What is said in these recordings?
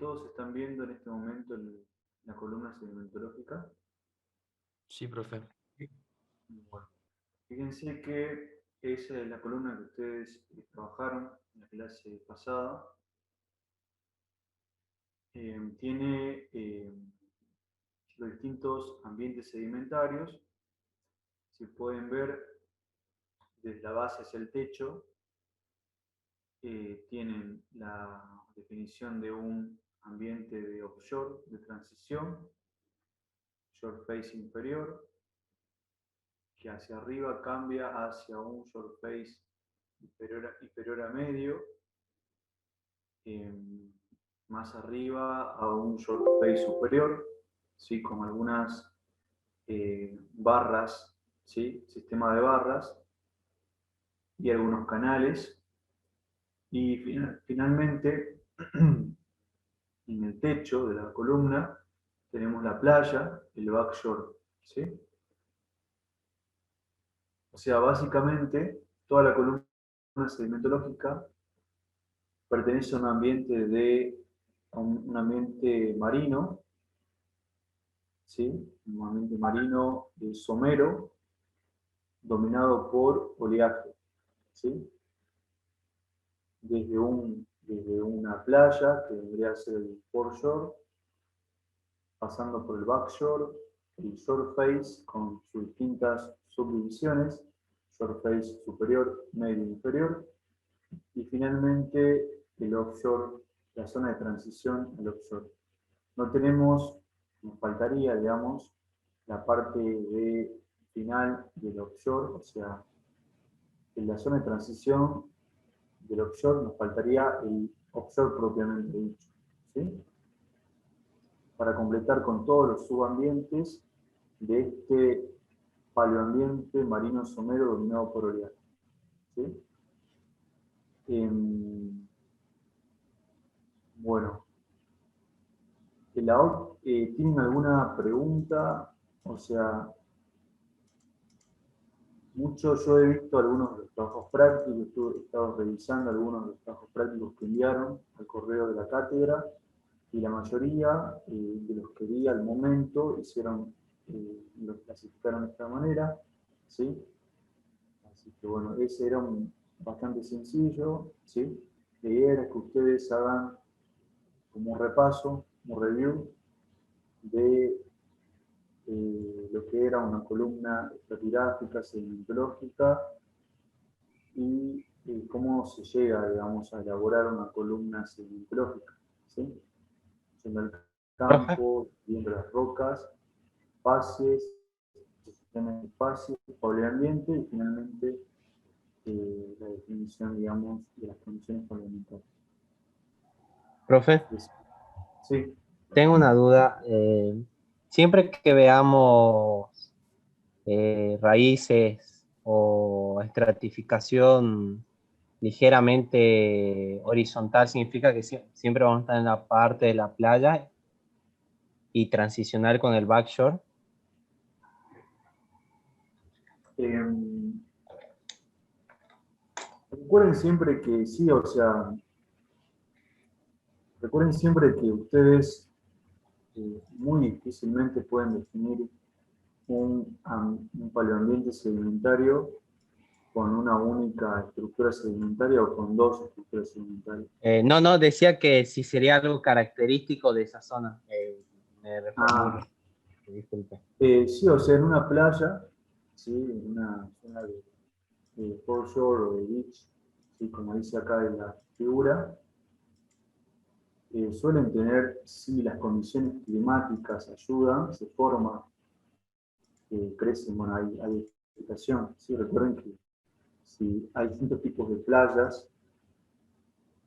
Todos están viendo en este momento la columna sedimentológica. Sí, profe. Bueno, fíjense que esa es la columna que ustedes trabajaron en la clase pasada. Tiene los distintos ambientes sedimentarios. Si pueden ver, desde la base hacia el techo, tienen la definición de un ambiente de offshore, de transición, shore phase inferior, que hacia arriba cambia hacia un shore phase inferior a medio, más arriba a un shore phase superior, ¿sí? Con algunas barras, ¿sí? Sistema de barras y algunos canales. Y finalmente, en el techo de la columna tenemos la playa, el backshore, ¿sí? O sea, básicamente toda la columna sedimentológica pertenece a un ambiente marino, ¿sí? Un ambiente marino somero dominado por oleaje, ¿sí? Desde una playa, que vendría a ser el foreshore, pasando por el backshore, el shore phase con sus distintas subdivisiones, shore phase superior, medio e inferior, y finalmente el offshore, la zona de transición al offshore. No tenemos, nos faltaría, digamos, la parte final del offshore, o sea, en la zona de transición del offshore nos faltaría el offshore propiamente dicho, ¿sí? Para completar con todos los subambientes de este paleoambiente marino somero dominado por oleaje, ¿sí? Bueno, ¿tienen alguna pregunta? O sea, yo he visto algunos de los trabajos prácticos, he estado revisando algunos de los trabajos prácticos que enviaron al correo de la cátedra, y la mayoría de los que vi al momento los clasificaron de esta manera, ¿sí? Así que bueno, ese era bastante sencillo, ¿sí? La idea era que ustedes hagan como un repaso, un review de lo que era una columna estratigráfica, sedimentológica, y cómo se llega, digamos, a elaborar una columna sedimentológica, ¿sí? Yendo al Profe. campo, viendo las rocas, fases, sistemas de fases, paleoambiente y finalmente la definición, digamos, de las condiciones paleoambientales. Profe, Sí. tengo una duda. Siempre que veamos raíces o estratificación ligeramente horizontal, significa que siempre vamos a estar en la parte de la playa y transicionar con el backshore. Recuerden siempre que sí, o sea, recuerden siempre que ustedes muy difícilmente pueden definir un paleoambiente sedimentario con una única estructura sedimentaria o con dos estructuras sedimentarias. No, decía que si sería algo característico de esa zona. Me reformulo. Disculpe. Sí, o sea, en una playa, ¿sí? En una zona de foreshore o de beach, ¿sí? Como dice acá en la figura, suelen tener, si las condiciones climáticas ayudan, se forma, crecen, bueno, hay vegetación. ¿Sí? Recuerden que si hay distintos tipos de playas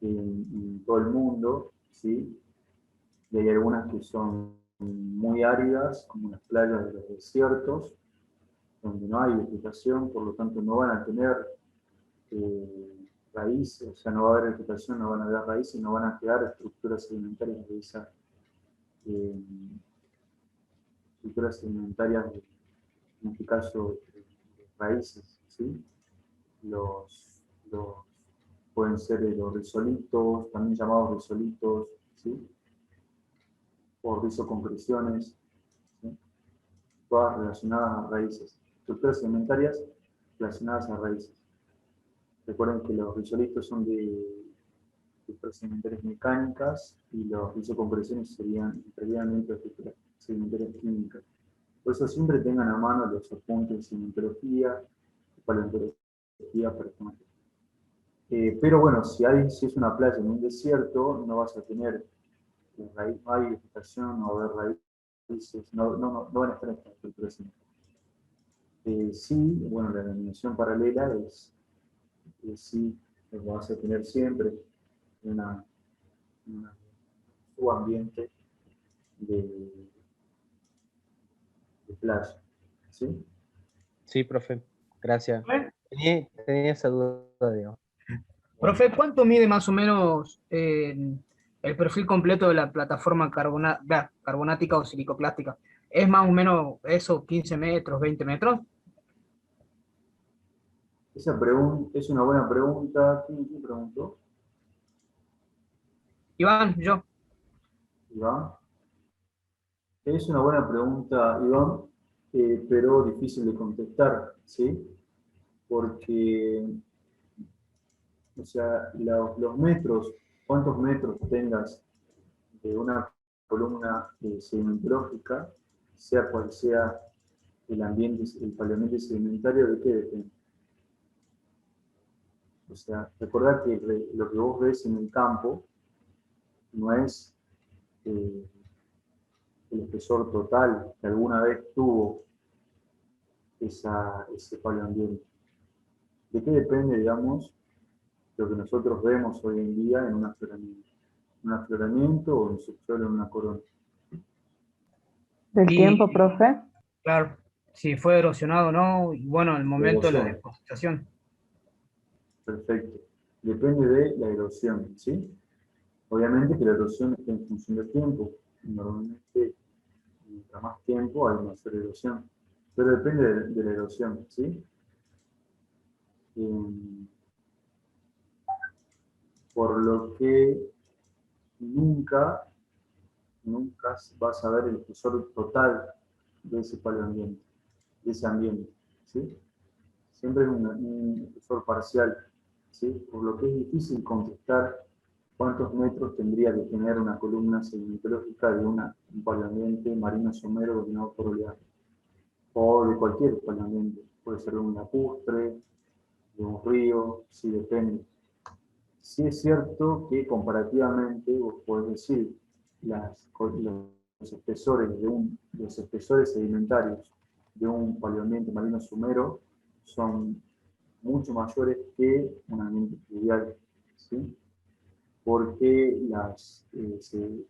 en todo el mundo, ¿sí? Y hay algunas que son muy áridas, como las playas de los desiertos, donde no hay vegetación, por lo tanto no van a tener raíces, o sea, no va a haber vegetación, no van a haber raíces, no van a quedar estructuras sedimentarias de esas estructuras sedimentarias, en este caso, raíces, ¿sí? Los, pueden ser los risolitos, también llamados risolitos ¿sí? O rizoconcreciones, ¿sí? Todas relacionadas a raíces. Estructuras sedimentarias relacionadas a raíces. Recuerden que los rizolitos son de estructuras sedimentarias mecánicas y los rizocompresiones serían previamente estructuras sedimentarias químicas. Por eso siempre tengan a mano los apuntes de sedimentología y paleontología, perdón. Pero bueno, si es una playa en un desierto, no vas a tener raíz, no hay vegetación, no va a haber raíces, no van a estar en estas estructuras. Sí, bueno, la denominación paralela sí, lo vas a tener siempre en un subambiente de, de playa. ¿Sí? Sí, profe, gracias. ¿Eh? Tenía esa duda, digamos. Profe, ¿cuánto mide más o menos el perfil completo de la plataforma carbonática o silicoplástica? ¿Es más o menos eso, 15 metros, 20 metros? Esa es una buena pregunta. ¿Quién preguntó? Iván, yo. Iván. Es una buena pregunta, Iván, pero difícil de contestar, ¿sí? Porque, o sea, los metros, cuántos metros tengas de una columna sedimentológica, sea cual sea el ambiente, el paleoambiente sedimentario, ¿de qué depende? O sea, recordad que lo que vos ves en el campo no es el espesor total que alguna vez tuvo ese paleoambiente. ¿De qué depende, digamos, lo que nosotros vemos hoy en día en un afloramiento? Un afloramiento o en subsuelo en una corona. ¿Del Y, tiempo, profe? claro, si fue erosionado o no, y bueno, el La momento de la erosión. depositación. Perfecto. Depende de la erosión, ¿sí? Obviamente que la erosión está en función del tiempo. Normalmente, mientras más tiempo hay mayor erosión. Pero depende de la erosión, ¿sí? Eh, por lo que nunca vas a ver el espesor total de ese paleoambiente, de ese ambiente, ¿sí? Siempre es un espesor parcial, ¿sí? Por lo que es difícil contestar cuántos metros tendría que tener una columna sedimentológica de un paleoambiente marino somero dominado por oleaje, o de cualquier paleoambiente, puede ser de un lacustre, de un río, sí, depende. Sí es cierto que comparativamente vos podés decir los los espesores sedimentarios de un paleoambiente marino sumero son mucho mayores que un ambiente fluvial, ¿sí? Porque se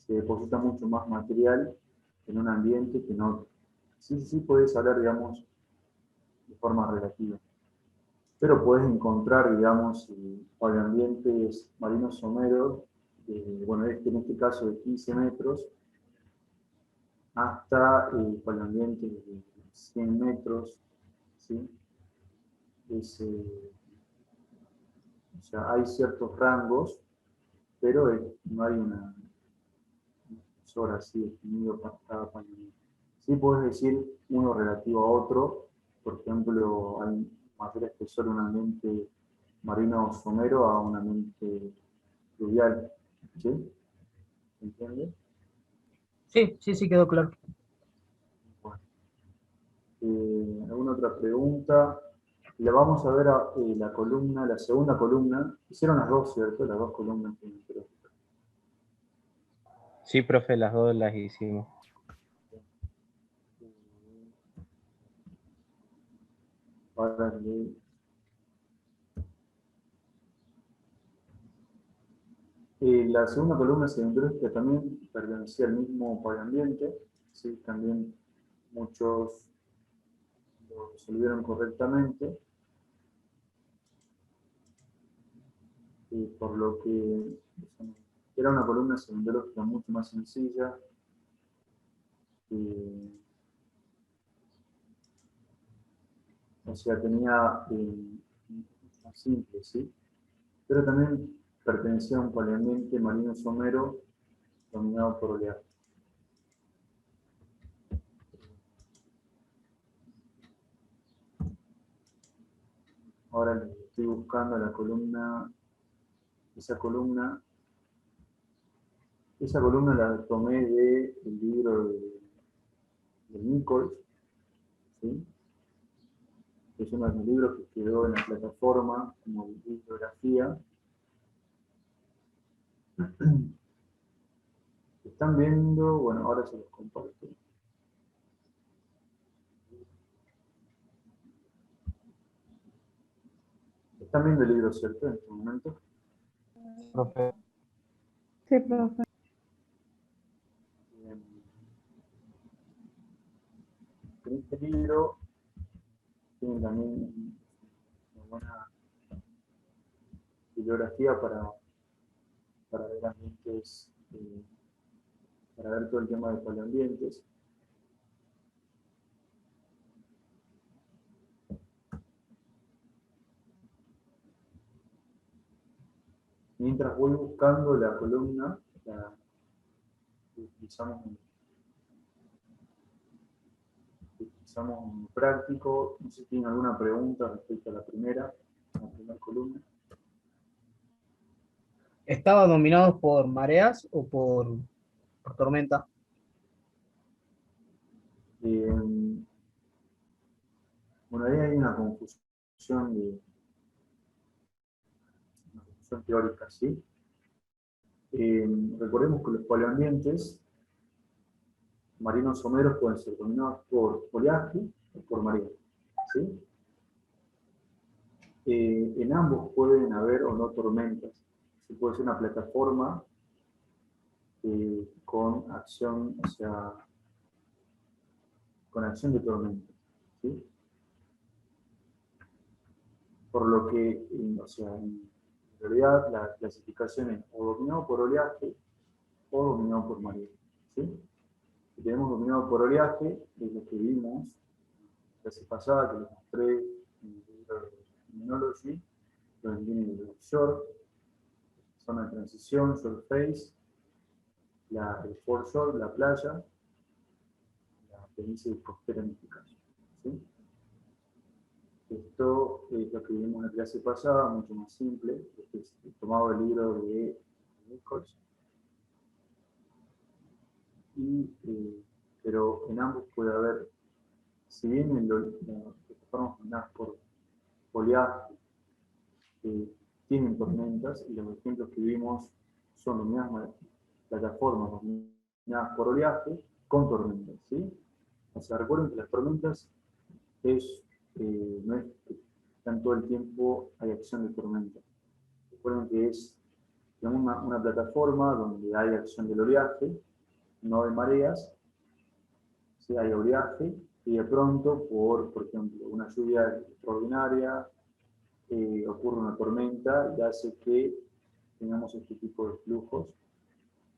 deposita mucho más material en un ambiente que en otro. Sí, podés hablar, digamos, de forma relativa. Pero puedes encontrar, digamos, paleoambientes marinos someros, bueno, en este caso de 15 metros, hasta paleoambientes de 100 metros, ¿sí? O sea, hay ciertos rangos, pero no hay una espesor así definido para cada paleoambiente. Sí puedes decir uno relativo a otro, por ejemplo, hay mayor espesor en un ambiente marino somero a un ambiente fluvial, ¿sí? ¿Se entiende? Sí, quedó claro. Bueno, ¿alguna otra pregunta? Le vamos a ver la columna, la segunda columna. Hicieron las dos, ¿cierto? Las dos columnas. Sí, profe, las dos las hicimos. Ahora, la segunda columna sedimentológica también pertenecía al mismo paleoambiente, ¿sí? También muchos lo resolvieron correctamente, por lo que era una columna sedimentológica mucho más sencilla. O sea, tenía más simple, ¿sí? Pero también pertenecía a un paleoambiente marino somero dominado por oleaje. Ahora les estoy buscando la columna, esa columna la tomé del libro de Nichols, ¿sí? Es uno de los libros que quedó en la plataforma como bibliografía. Están viendo, bueno, ahora se los comparto. Están viendo el libro, ¿cierto? En este momento. Profe. Sí, profe. Bien. En este libro tienen también una buena bibliografía para ver ambientes, para ver todo el tema de paleoambientes. Mientras voy buscando la columna, la utilizamos en práctico. No sé si tienen alguna pregunta respecto a la primera columna. ¿Estaba dominado por mareas o por tormenta? Bueno, ahí hay una confusión teórica, ¿sí? Recordemos que los paleoambientes marinos someros pueden ser dominados por oleaje o por marea, ¿sí? En ambos pueden haber o no tormentas. Sí, puede ser una plataforma con acción, o sea, con acción de tormenta, ¿sí? Por lo que, o sea, en realidad la clasificación es o dominado por oleaje o dominado por marea, ¿sí? Si tenemos dominado por oleaje, es lo que vimos la clase pasada, que les mostré en el libro de Immunology, donde tiene el short, zona de transición, short phase, el foreshore, la playa, la planicie costera en este caso, ¿sí? Esto es lo que vimos en la clase pasada, mucho más simple. Este es tomado del libro de Nichols. Pero en ambos puede haber, si bien en las plataformas dominadas por oleaje tienen tormentas, y los ejemplos que vimos son dominadas plataformas dominadas por oleaje con tormentas, ¿sí? O sea, recuerden que las tormentas no es que todo el tiempo hay acción de tormenta. Recuerden que es una plataforma donde hay acción del oleaje, no de mareas, ¿sí? Hay oleaje y de pronto, por ejemplo, una lluvia extraordinaria, ocurre una tormenta y hace que tengamos este tipo de flujos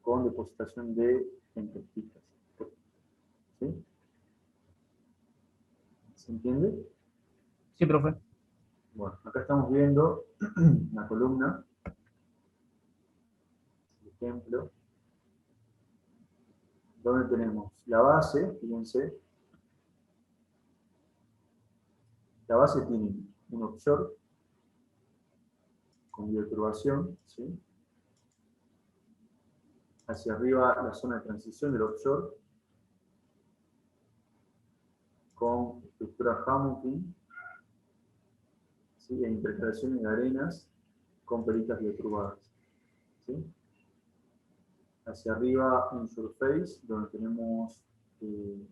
con depositación de tempestitas. ¿Sí? ¿Se entiende? Sí, profe. Bueno, acá estamos viendo una columna, por ejemplo, donde tenemos la base, fíjense, la base tiene un offshore con bioturbación, ¿sí? Hacia arriba la zona de transición del offshore con estructura Hamilton, ¿sí? E intercalaciones de arenas con peritas bioturbadas, ¿sí? Hacia arriba un surface donde tenemos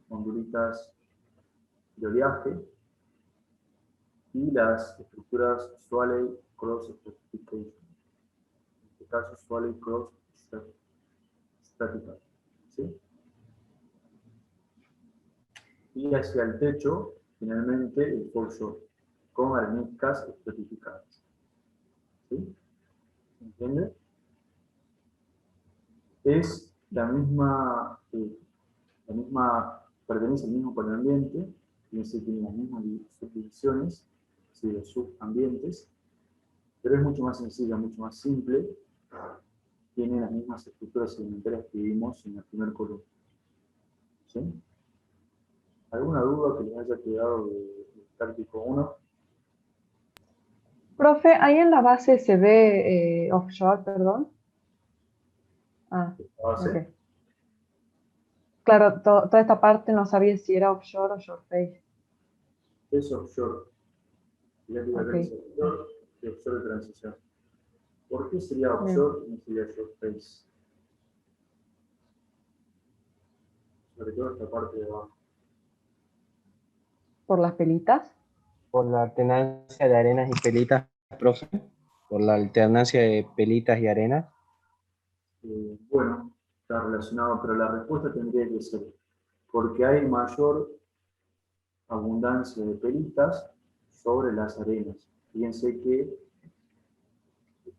ondulitas de oleaje y las estructuras Swalley Cross Stratification. En este caso, Swalley Cross Stratification, ¿sí? Y hacia el techo, finalmente, el foreshore con areniscas estratificadas, ¿sí? ¿Entiende? Es pertenece al mismo paleoambiente, tiene las mismas subdivisiones, ¿sí? Los subambientes, pero es mucho más sencilla, mucho más simple. Tiene las mismas estructuras sedimentarias que vimos en la primera columna. ¿Sí? ¿Alguna duda que les haya quedado del práctico 1? Profe, ahí en la base se ve offshore, perdón. Ah, La base. ok. Claro, toda esta parte no sabía si era offshore o shore phase. Es offshore. Ya que Ok, es offshore y offshore de transición. ¿Por qué sería bien. offshore y no sería shore phase? Sobre todo esta parte de abajo. ¿Por las pelitas? Por la alternancia de arenas y pelitas, profe. Por la alternancia de pelitas y arenas. Bueno, está relacionado, pero la respuesta tendría que ser porque hay mayor abundancia de pelitas sobre las arenas. Fíjense que,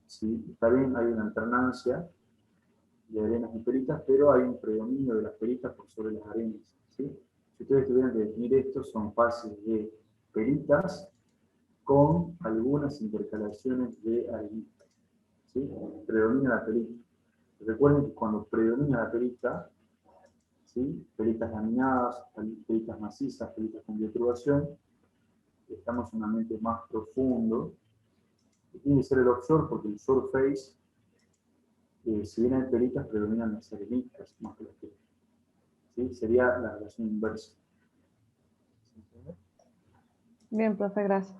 sí, está bien, hay una alternancia de arenas y pelitas, pero hay un predominio de las pelitas por sobre las arenas. ¿Sí? Si ustedes tuvieran que definir esto, son fases de pelitas con algunas intercalaciones de areniscas. ¿Sí? Predomina la pelita. Recuerden que cuando predomina la pelita, ¿sí? Pelitas laminadas, pelitas macizas, pelitas con bioturbación, estamos en un ambiente más profundo. Tiene que ser el offshore porque el shore phase, si bien hay pelitas, predominan las areniscas más que las pelitas. ¿Sí? Sería la relación inversa. ¿Se entiende? Bien, profe, gracias.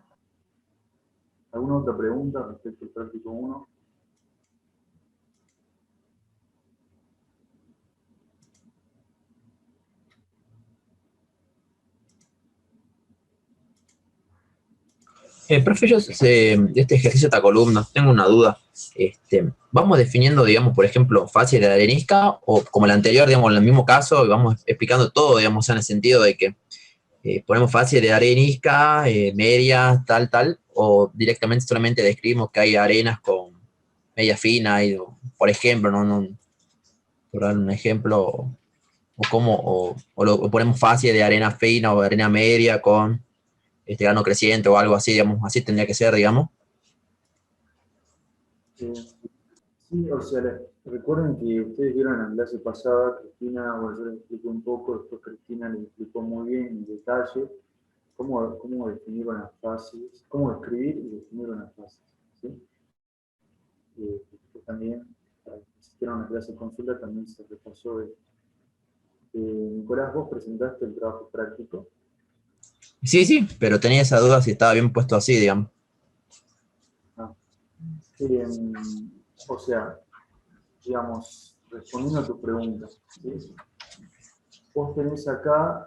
¿Alguna otra pregunta respecto al práctico 1? Profe, yo de este ejercicio de esta columna tengo una duda. ¿Vamos definiendo, digamos, por ejemplo, fases de arenisca o como la anterior, digamos, en el mismo caso, y vamos explicando todo, digamos, en el sentido de que ponemos fases de arenisca, media, tal, o directamente solamente describimos que hay arenas con media fina, por ejemplo, por dar un ejemplo, o ponemos fases de arena fina o de arena media con grano creciente o algo así, digamos, así tendría que ser, digamos. Sí, o sea, recuerden que ustedes vieron en la clase pasada, Cristina, bueno, yo les expliqué un poco, después Cristina les explicó muy bien en detalle cómo definir unas fases, cómo describir y definir unas fases. ¿Sí? También, si hicieron una clase de consulta, también se repasó de Nicolás, vos presentaste el trabajo práctico. Sí, pero tenía esa duda si estaba bien puesto así, digamos. O sea, digamos, respondiendo a tu pregunta, ¿sí? Vos tenés acá,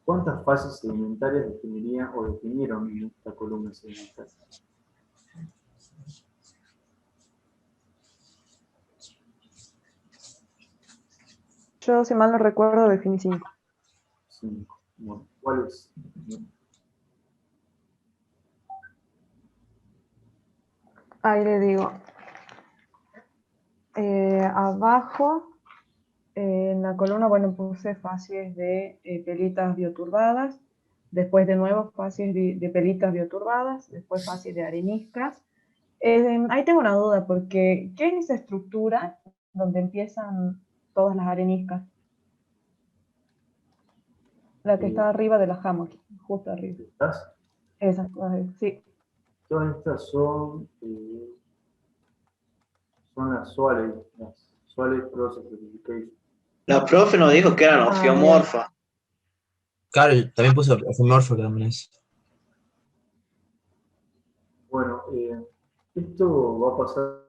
¿cuántas fases sedimentarias definirían o definieron en esta columna sedimentaria? Yo, si mal no recuerdo, definí 5. 5. Bueno, ¿cuáles? Ahí le digo. Abajo, en la columna, bueno, puse fases de pelitas bioturbadas, después de nuevo fases de pelitas bioturbadas, después fases de areniscas. Ahí tengo una duda, porque ¿qué es esa estructura donde empiezan todas las areniscas? La que está arriba de la hammock, justo arriba. ¿Estás? Esa, sí. Todas estas son las Soales Process Certification. La profe nos dijo que eran ofiomorfas. Claro, también puse ofimorfo que también es. Bueno, esto va a pasar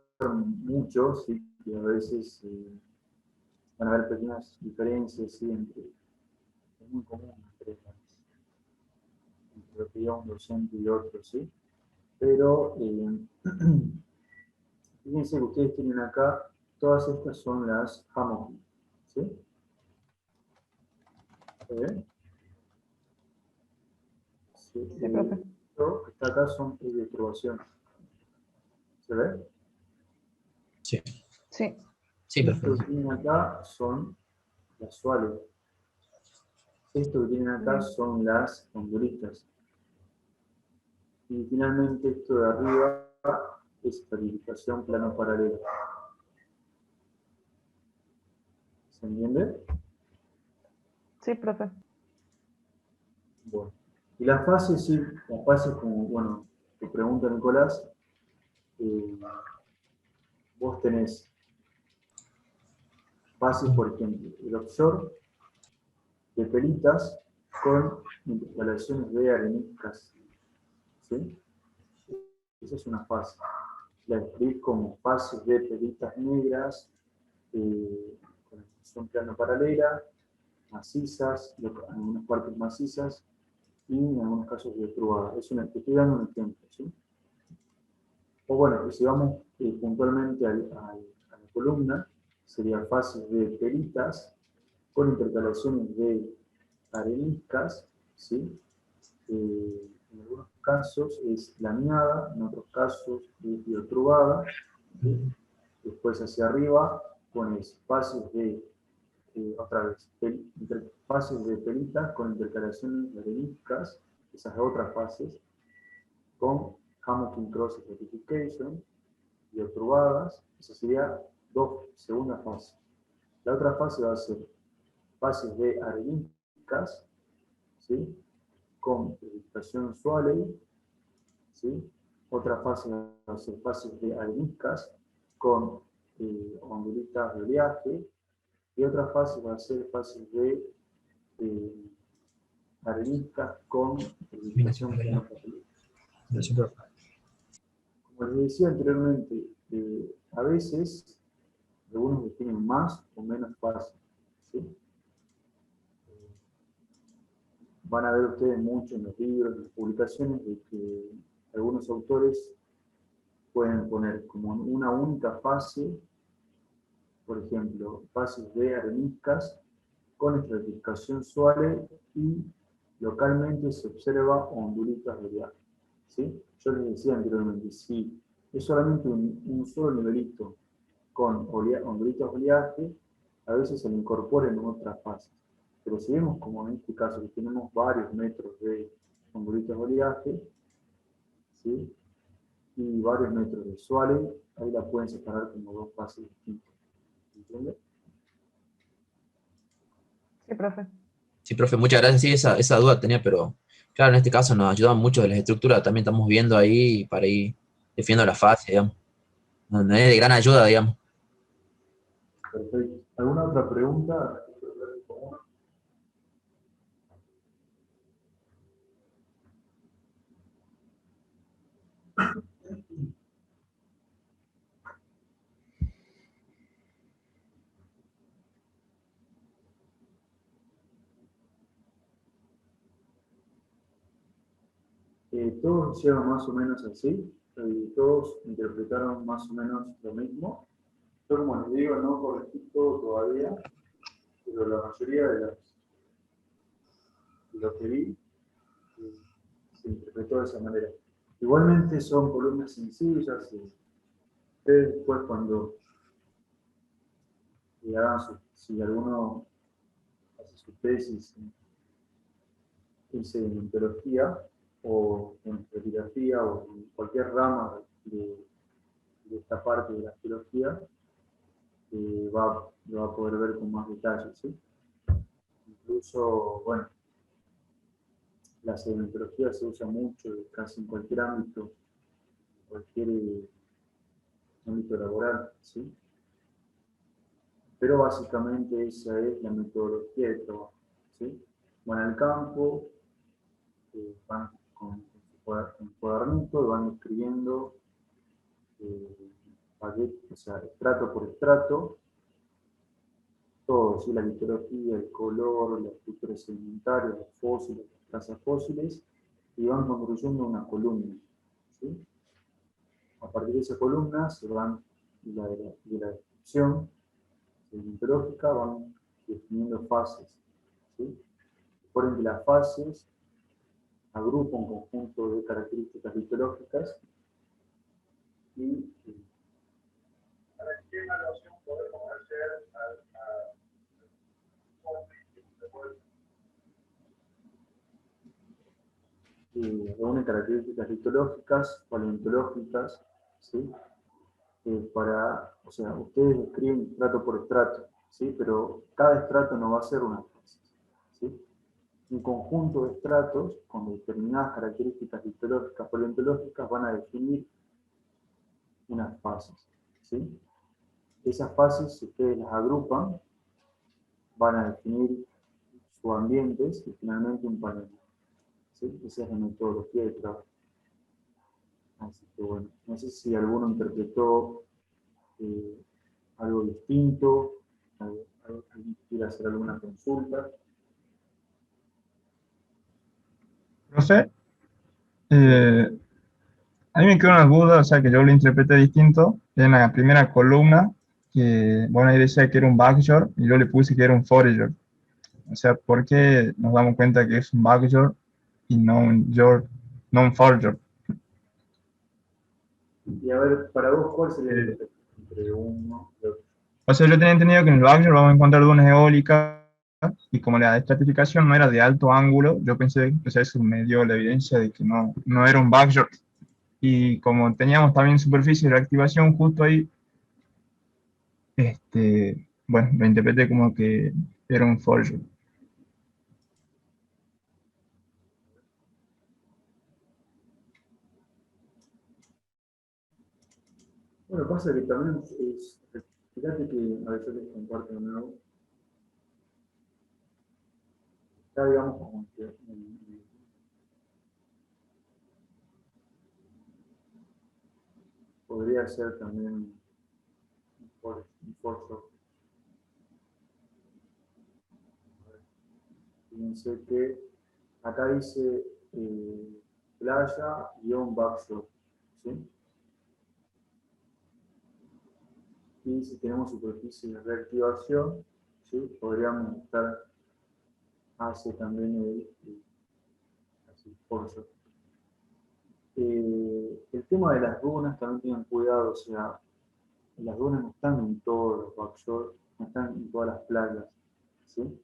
mucho, ¿sí? Que a veces van a haber pequeñas diferencias, ¿sí? Es muy común entre lo que diga un docente y otro, ¿sí? Pero fíjense que ustedes tienen acá, todas estas son las hammock, ¿sí? ¿Se ven? Sí, Sí, profe. esto que está acá son bioturbaciones. ¿Se ve? Sí, Sí. sí, Esto perfecto. que tienen acá son las suales. Esto que tienen acá son las honduristas. Y finalmente esto de arriba estratificación plano-paralela. ¿Se entiende? Sí, profe. Bueno. Y las fases, sí, las fases como, bueno, te pregunta Nicolás, vos tenés fases, por ejemplo, el offshore de pelitas con intercalaciones de areniscas, ¿sí? Esa es una fase. La escribís como fases de pelitas negras, con extensión plano paralela, macizas, en algunas partes macizas, y en algunos casos biotrubadas. Te estoy dando un ejemplo, ¿sí? O bueno, que si vamos puntualmente a la columna, sería fases de peritas con intercalaciones de areniscas, ¿sí? En algunos casos es laminada, en otros casos es biotrubada, ¿sí? Después hacia arriba pones fases de, otra vez, fases de peritas con intercalaciones de areniscas, esas otras fases, con Hamilton Cross Stratification, biotrubadas, esa sería segunda fase. La otra fase va a ser fases de areniscas, ¿sí? Con precipitación suave, ¿sí? Otra fase va a ser fases de areniscas con ondulitas de oleaje, y otra fase va a ser fases de areniscas con precipitación plano-paralela. Como les decía anteriormente, a veces algunos definen más o menos fases, ¿sí? Van a ver ustedes mucho en los libros, en las publicaciones, de que algunos autores pueden poner como una única fase, por ejemplo, fases de areniscas con estratificación suave y localmente se observa ondulitas de oleaje, ¿sí? Yo les decía anteriormente, si es solamente un solo nivelito con ondulitas de oleaje, a veces se le incorporan en otras fases. Pero si vemos como en este caso que tenemos varios metros de ondulitas de oleaje, ¿sí? Y varios metros de suale, ahí la pueden separar como dos fases distintas. ¿Entiendes? Sí, profe. Sí, profe, muchas gracias. Sí, esa duda tenía, pero claro, en este caso nos ayudan mucho de las estructuras. También estamos viendo ahí para ir definiendo la fase, digamos. Nos es de gran ayuda, digamos. Perfecto. ¿Alguna otra pregunta? Todos hicieron más o menos así, todos interpretaron más o menos lo mismo. Yo, como les digo, no corregí todo todavía, pero la mayoría de lo que vi se interpretó de esa manera. Igualmente son columnas sencillas, y ustedes después cuando si alguno hace su tesis en sedimentología o en estratigrafía o en cualquier rama de esta parte de la geología, lo va a poder ver con más detalle, ¿sí? Incluso, bueno, la sedimentología se usa mucho casi en cualquier ámbito, cualquier ámbito laboral, ¿sí? Pero básicamente esa es la metodología de trabajo, ¿sí? Van al campo, van con su cuadernito y van escribiendo o sea, estrato por estrato, todo, ¿sí? La litología, el color, las estructuras sedimentarias, los fósiles, las trazas fósiles, y van construyendo una columna, ¿sí? A partir de esa columna se van, de la descripción sedimentológica, van definiendo fases, ¿sí? Por ende, las fases agrupan un conjunto de características litológicas y ¿qué evaluación podemos hacer reúnen características litológicas, paleontológicas, ¿sí? O sea, ustedes escriben estrato por estrato, ¿sí? Pero cada estrato no va a ser una fase, ¿sí? Un conjunto de estratos con determinadas características histológicas, paleontológicas, van a definir unas fases, ¿sí? Esas fases, si ustedes las agrupan, van a definir subambientes y finalmente un panel, ¿sí? Esa es la metodología de trabajo. Así que bueno, no sé si alguno interpretó algo distinto, alguien quiere hacer alguna consulta. Profe, a mí me quedó una duda, o sea, que yo lo interpreté distinto. En la primera columna, que, bueno, ahí decía que era un backyard, y yo le puse que era un forager. O sea, ¿por qué nos damos cuenta que es un backyard y no un yard, no un forager? Y a ver, para vos, ¿cuál sería el Eh, efecto entre uno y otro? O sea, yo tenía entendido que en el backyard vamos a encontrar dunas eólicas, y como la estratificación no era de alto ángulo, yo pensé, o sea, eso me dio la evidencia de que no era un backyard. Y como teníamos también superficie de reactivación justo ahí, bueno, lo interpreté como que era un forger. Bueno, pasa que también es, fíjate que a veces les comparto de nuevo, está digamos como que podría ser también un forger. Fíjense que acá dice playa-backshore, ¿sí? Y si tenemos superficie de reactivación, ¿sí? Podríamos estar hacia también así, forger. El tema de las dunas también tengan cuidado, o sea, las dunas no están en todos los backshore, no están en todas las playas, ¿sí?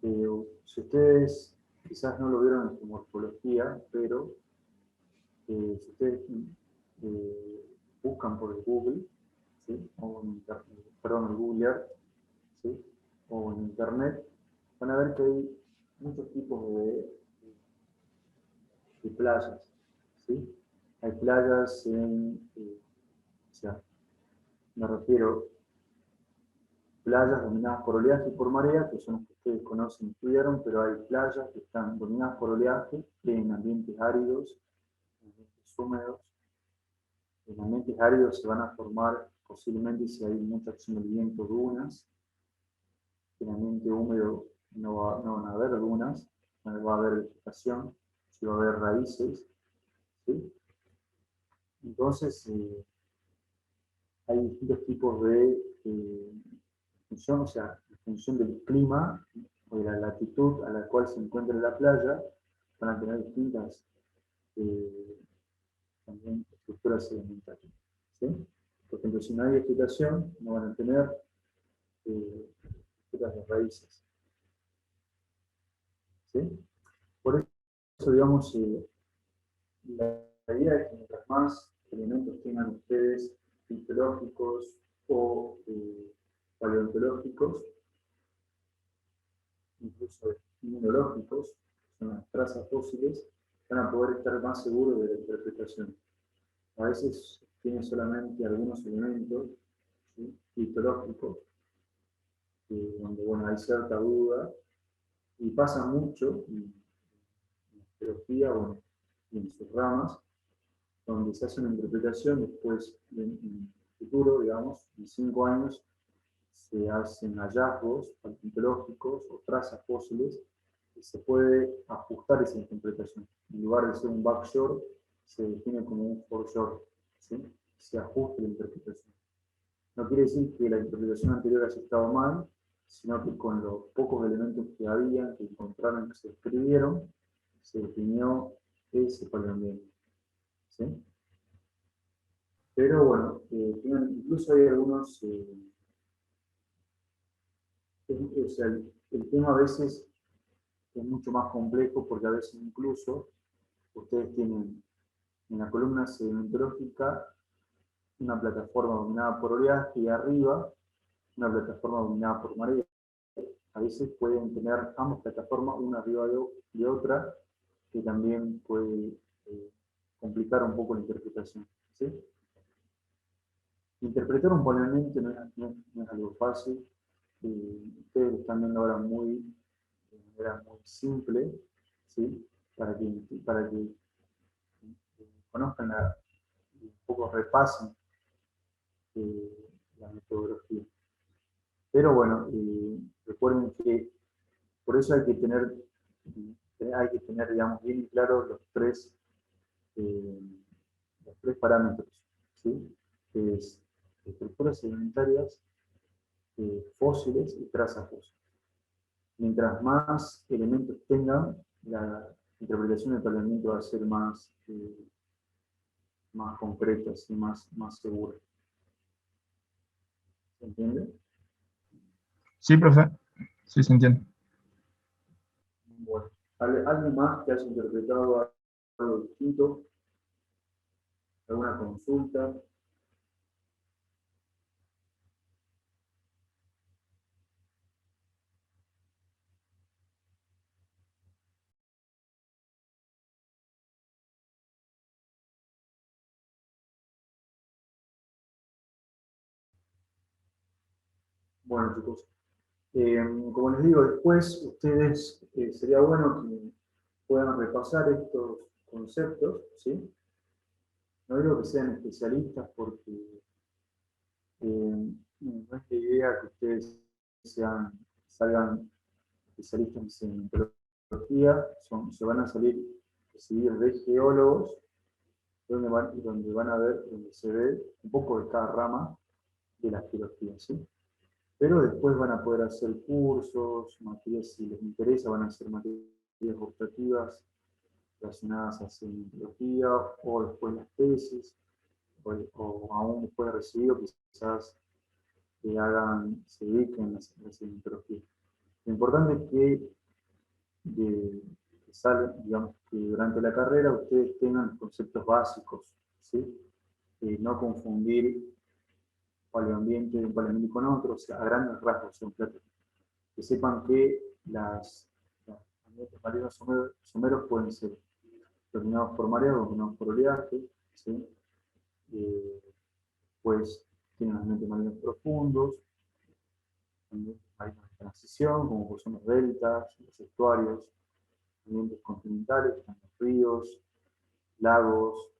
Si ustedes quizás no lo vieron en su morfología, pero si ustedes buscan por el Google, ¿sí? O en perdón, el Google Earth, ¿sí? O en Internet, van a ver que hay muchos tipos de playas, ¿sí? Hay playas o sea, me refiero playas dominadas por oleaje y por marea, que son las que ustedes conocen y estudiaron, pero hay playas que están dominadas por oleaje en ambientes áridos, en ambientes húmedos. En ambientes áridos se van a formar posiblemente, si hay mucha acción del viento, dunas. En ambiente húmedo no van a haber dunas, no va a haber vegetación, sí va a haber raíces, ¿sí? Entonces, hay distintos tipos de función, o sea, en función del clima o de la latitud a la cual se encuentra la playa, van a tener distintas también estructuras sedimentarias, ¿sí? Por ejemplo, si no hay vegetación, no van a tener estructuras de raíces, ¿sí? Por eso, digamos, la idea es que mientras más elementos tengan ustedes fisiológicos o paleontológicos, incluso inmunológicos, que son las trazas fósiles, van a poder estar más seguros de la interpretación. A veces tiene solamente algunos elementos, ¿sí? Histológicos, donde bueno, hay cierta duda, y pasa mucho en arqueología, bueno, y en sus ramas, donde se hace una interpretación, después en el futuro, digamos, en 5 años, se hacen hallazgos paleontológicos o trazas fósiles y se puede ajustar esa interpretación. En lugar de ser un backshore, se define como un foreshore, ¿sí? Se ajusta la interpretación. No quiere decir que la interpretación anterior haya estado mal, sino que con los pocos elementos que había, que encontraron, que se escribieron, se definió ese paleoambiente, ¿sí? Pero bueno, incluso hay algunos, o sea, el tema a veces es mucho más complejo porque a veces incluso ustedes tienen en la columna sedimentológica una plataforma dominada por oleaje y arriba una plataforma dominada por marea. A veces pueden tener ambas plataformas, una arriba de otra, que también puede complicar un poco la interpretación, ¿sí? Interpretar un poliambiente no es algo fácil. Ustedes lo están viendo ahora de manera muy simple, ¿sí? Para que conozcan y un poco repasen la metodología. Pero bueno, recuerden que por eso hay que tener, digamos, bien claros los tres parámetros, ¿sí? Que es estructuras sedimentarias, fósiles y trazas fósiles. Mientras más elementos tengan, la interpretación del planeamiento va a ser más concreta, ¿sí? más segura. ¿Se entiende? Sí, profe. Sí, se entiende. Bueno, ¿alguien más que haya interpretado algo distinto? ¿Alguna consulta? Bueno, chicos, como les digo, después ustedes sería bueno que puedan repasar estos conceptos, ¿sí? No digo que sean especialistas porque no es la idea que ustedes salgan especialistas en sedimentología, se van a recibir de geólogos, donde se ve un poco de cada rama de la geología, ¿sí? Pero después van a poder hacer cursos, materias, si les interesa, van a hacer materias optativas relacionadas a sedimentología, o después las tesis, o aún después de recibido, quizás se dediquen a la sedimentología. Lo importante es digamos, que durante la carrera ustedes tengan los conceptos básicos, ¿sí? No confundir un paleoambiente con otro, o sea, a grandes rasgos, que sepan que los ambientes marinos someros pueden ser dominados por marea o dominados por oleaje, ¿sí? Pues tienen ambientes marinos profundos, ambientes marinos de transición, como pues son los deltas, los estuarios, ambientes continentales, como los ríos, lagos,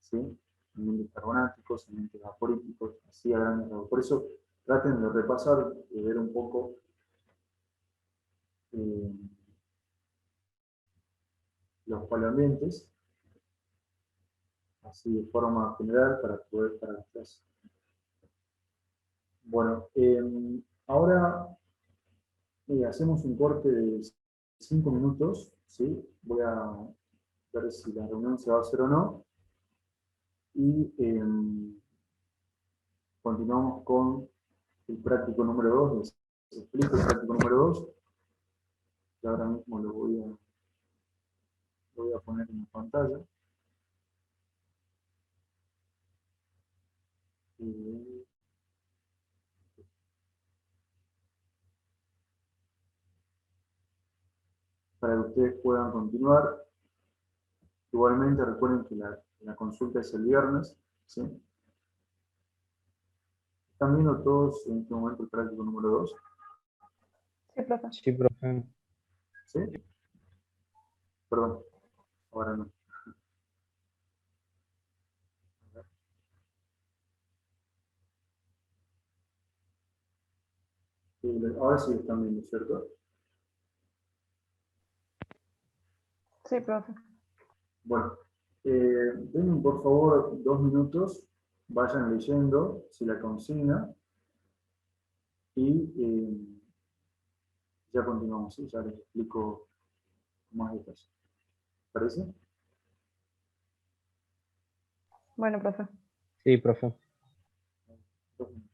¿sí? Ambientes carbonáticos, ambientes vaporíticos, así a grandes rasgos. Por eso traten de repasar, de ver un poco los paleoambientes, así de forma general para la clase. Bueno, ahora hacemos un corte de 5 minutos, ¿sí? Voy a ver si la reunión se va a hacer o no, y continuamos con el práctico número 2. Les explico el práctico número 2, que ahora mismo lo voy a poner en la pantalla. Para que ustedes puedan continuar. Igualmente recuerden que la consulta es el viernes, ¿sí? ¿Están viendo todos en este momento el práctico número 2? Sí, profe. Sí, profe. ¿Sí? Perdón, ahora no. Ahora sí están viendo, ¿cierto? Sí, profe. Bueno, denme por favor 2 minutos, vayan leyendo si la consigna y ya continuamos, ¿sí? Ya les explico más detalles. ¿Parece? Bueno, profe. Sí, profe. 2 minutos.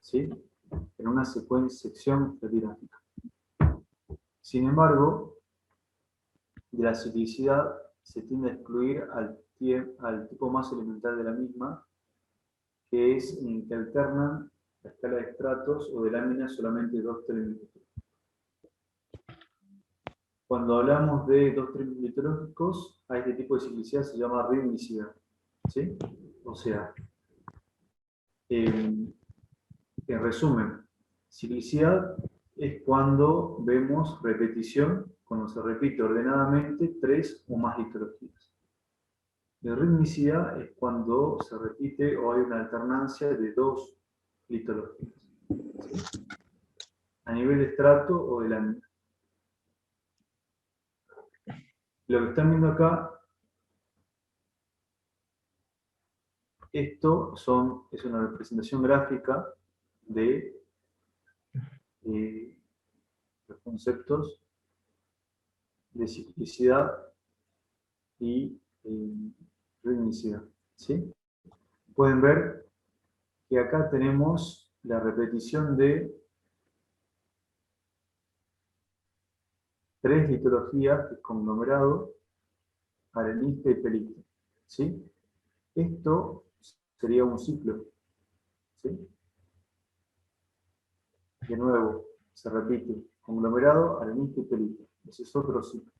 ¿sí? En una sección estratigráfica. Sin embargo, de la ciclicidad se tiende a excluir al tipo más elemental de la misma, que es en que alternan la escala de estratos o de láminas solamente 2-3 milímetros. Cuando hablamos de 2-3 mililitros, a este tipo de ciclicidad se llama ritmicidad, ¿sí? O sea, en resumen, ciclicidad es cuando vemos repetición, cuando se repite ordenadamente 3 o más litologías. La ritmicidad es cuando se repite o hay una alternancia de 2 litologías, ¿sí? A nivel de estrato o de lámina. Lo que están viendo acá, esto es una representación gráfica de los conceptos de ciclicidad y ritmicidad, ¿sí? Pueden ver que acá tenemos la repetición de 3 litologías, que es conglomerado, arenita y pelita, ¿sí? Esto sería un ciclo, ¿sí? De nuevo, se repite, conglomerado, arenita y pelita. Ese es otro ciclo.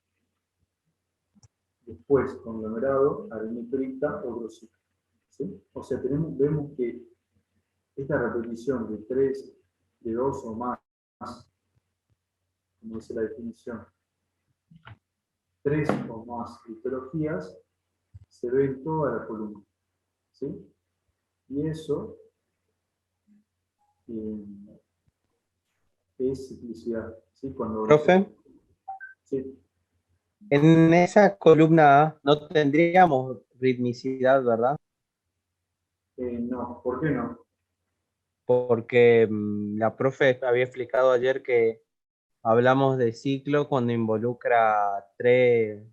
Después, conglomerado, arenita y pelita, otro ciclo, ¿sí? O sea, vemos que esta repetición de 3, de 2 o más, como dice la definición, 3 o más litologías, se ve en toda la columna, ¿sí? Y eso eh, es ciclicidad, ¿sí? Cuando Profe, sí, en esa columna A no tendríamos ritmicidad, ¿verdad? no, ¿por qué no? Porque la profe había explicado ayer que hablamos de ciclo cuando involucra tres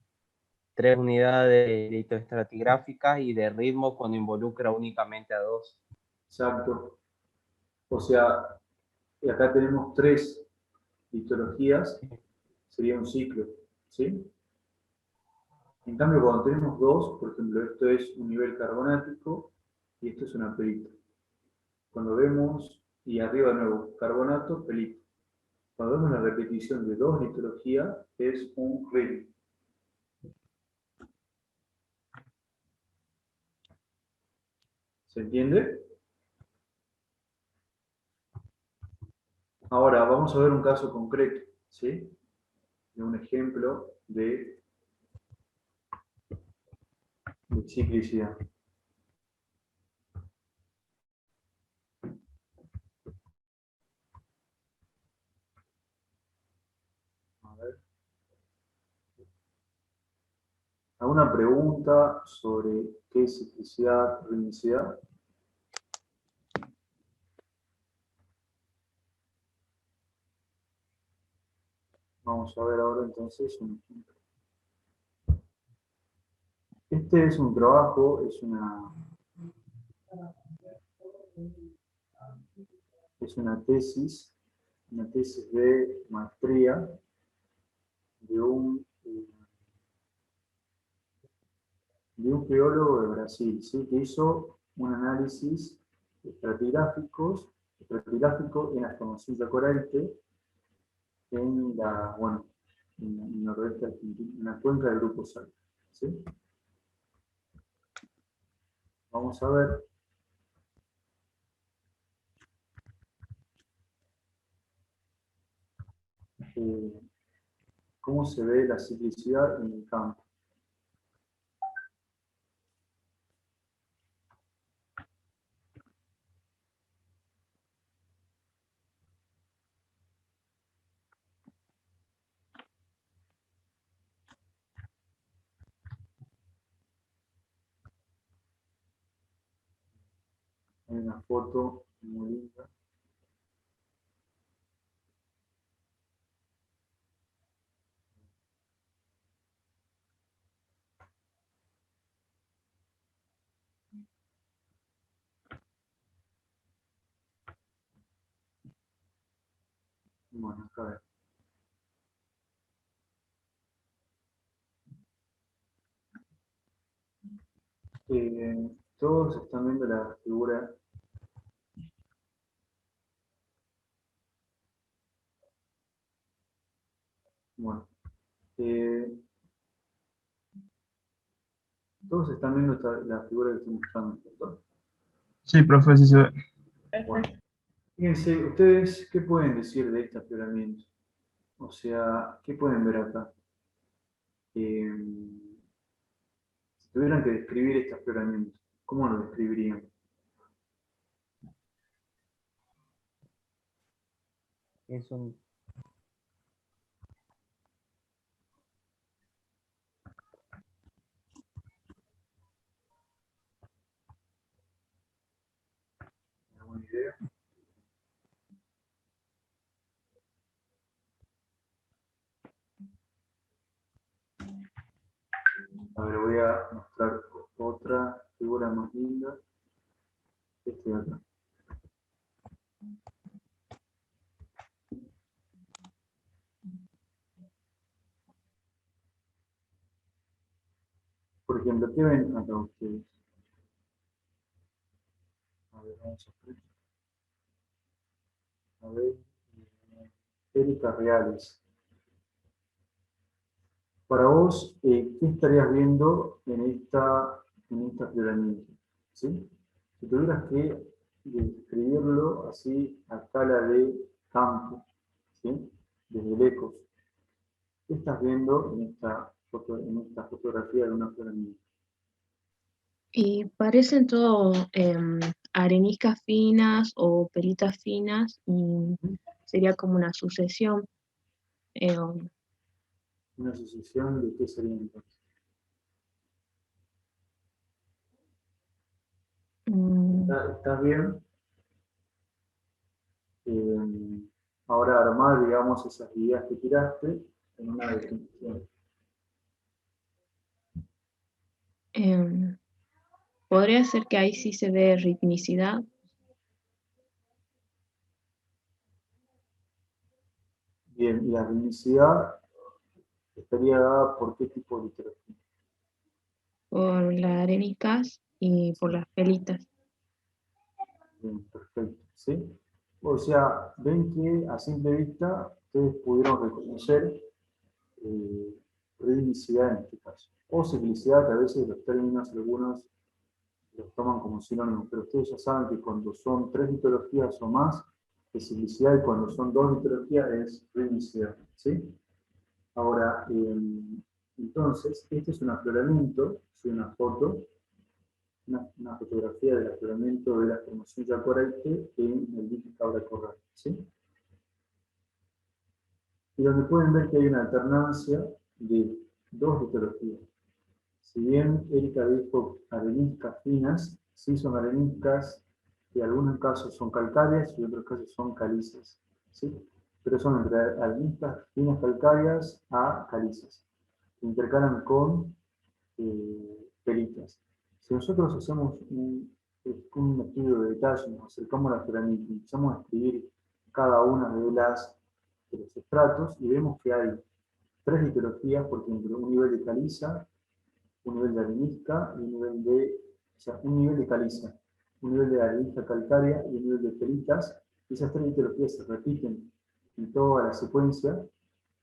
unidades litoestratigráficas y de ritmo cuando involucra únicamente a dos. Exacto. O sea, acá tenemos 3 litologías, sería un ciclo, ¿sí? En cambio, cuando tenemos 2, por ejemplo, esto es un nivel carbonático y esto es una pelita. Cuando vemos, y arriba de nuevo, carbonato, pelita. Cuando vemos la repetición de 2 litologías, es un ritmo. ¿Se entiende? Ahora, vamos a ver un caso concreto, ¿sí? De un ejemplo de ciclicidad. A ver. ¿Alguna pregunta sobre qué es ciclicidad, ritmicidad? Vamos a ver ahora entonces un ejemplo. Este es un trabajo, es una tesis de maestría de un geólogo de Brasil, ¿sí? Que hizo un análisis estratigráfico en la formación de Coralte en la, bueno, en el noroeste argentino, en la cuenca del Grupo Salto, ¿sí? Vamos a ver eh, cómo se ve la ciclicidad en el campo. Hay una foto muy linda. Bueno, acá ver. Todos están viendo la figura. Bueno, todos están viendo la figura que estoy mostrando, ¿cierto? Sí, profe, sí se ve. Bueno, fíjense, ustedes, ¿qué pueden decir de este afloramiento? O sea, ¿qué pueden ver acá? Si tuvieran que describir este afloramiento, ¿cómo lo describirían? Es un ¿Alguna idea? A ver, voy a mostrar otra figura más linda. Este de acá. Por ejemplo, ¿qué ven acá ustedes? A ver, vamos a ver. A ver, esféricas reales. Para vos, ¿qué estarías viendo en este afloramiento? ¿Sí? Si tuvieras que describirlo así a escala de campo, ¿sí? Desde lejos, ¿qué estás viendo en esta fotografía de un afloramiento? Y parecen todo areniscas finas o pelitas finas y sería como una sucesión. eh, Una sucesión de qué sería entonces. mm, ¿Estás bien? Ahora armar, digamos, esas ideas que tiraste en una definición. em, podría ser que ahí sí se ve ritmicidad. Bien, y la ritmicidad estaría dada por qué tipo de literatura. Por las areniscas y por las pelitas. Bien, perfecto. ¿Sí? O sea, ven que a simple vista ustedes pudieron reconocer ritmicidad en este caso. O ciclicidad, que a veces los términos algunos los toman como sinónimos, pero ustedes ya saben que cuando son 3 litologías o más es ciclicidad y cuando son 2 litologías es ritmicidad. ¿Sí? Ahora, entonces, este es un afloramiento, es una foto, una fotografía del afloramiento de la formación Yacuaraite en el dique Cabra Corral. ¿Sí? Y donde pueden ver que hay una alternancia de dos litologías. Si bien Erika dijo areniscas finas, sí son areniscas que en algunos casos son calcáreas y en otros casos son calizas. ¿Sí? Pero son entre areniscas finas calcáreas a calizas, que intercalan con pelitas. Si nosotros hacemos un estudio de detalle, nos acercamos a la cerámica y empezamos a escribir cada una de los estratos y vemos que hay 3 litologías, por ejemplo, un nivel de caliza, un nivel de arenisca y un nivel de caliza, un nivel de arenisca calcárea y un nivel de pelitas. Esas 3 litologías se repiten en toda la secuencia,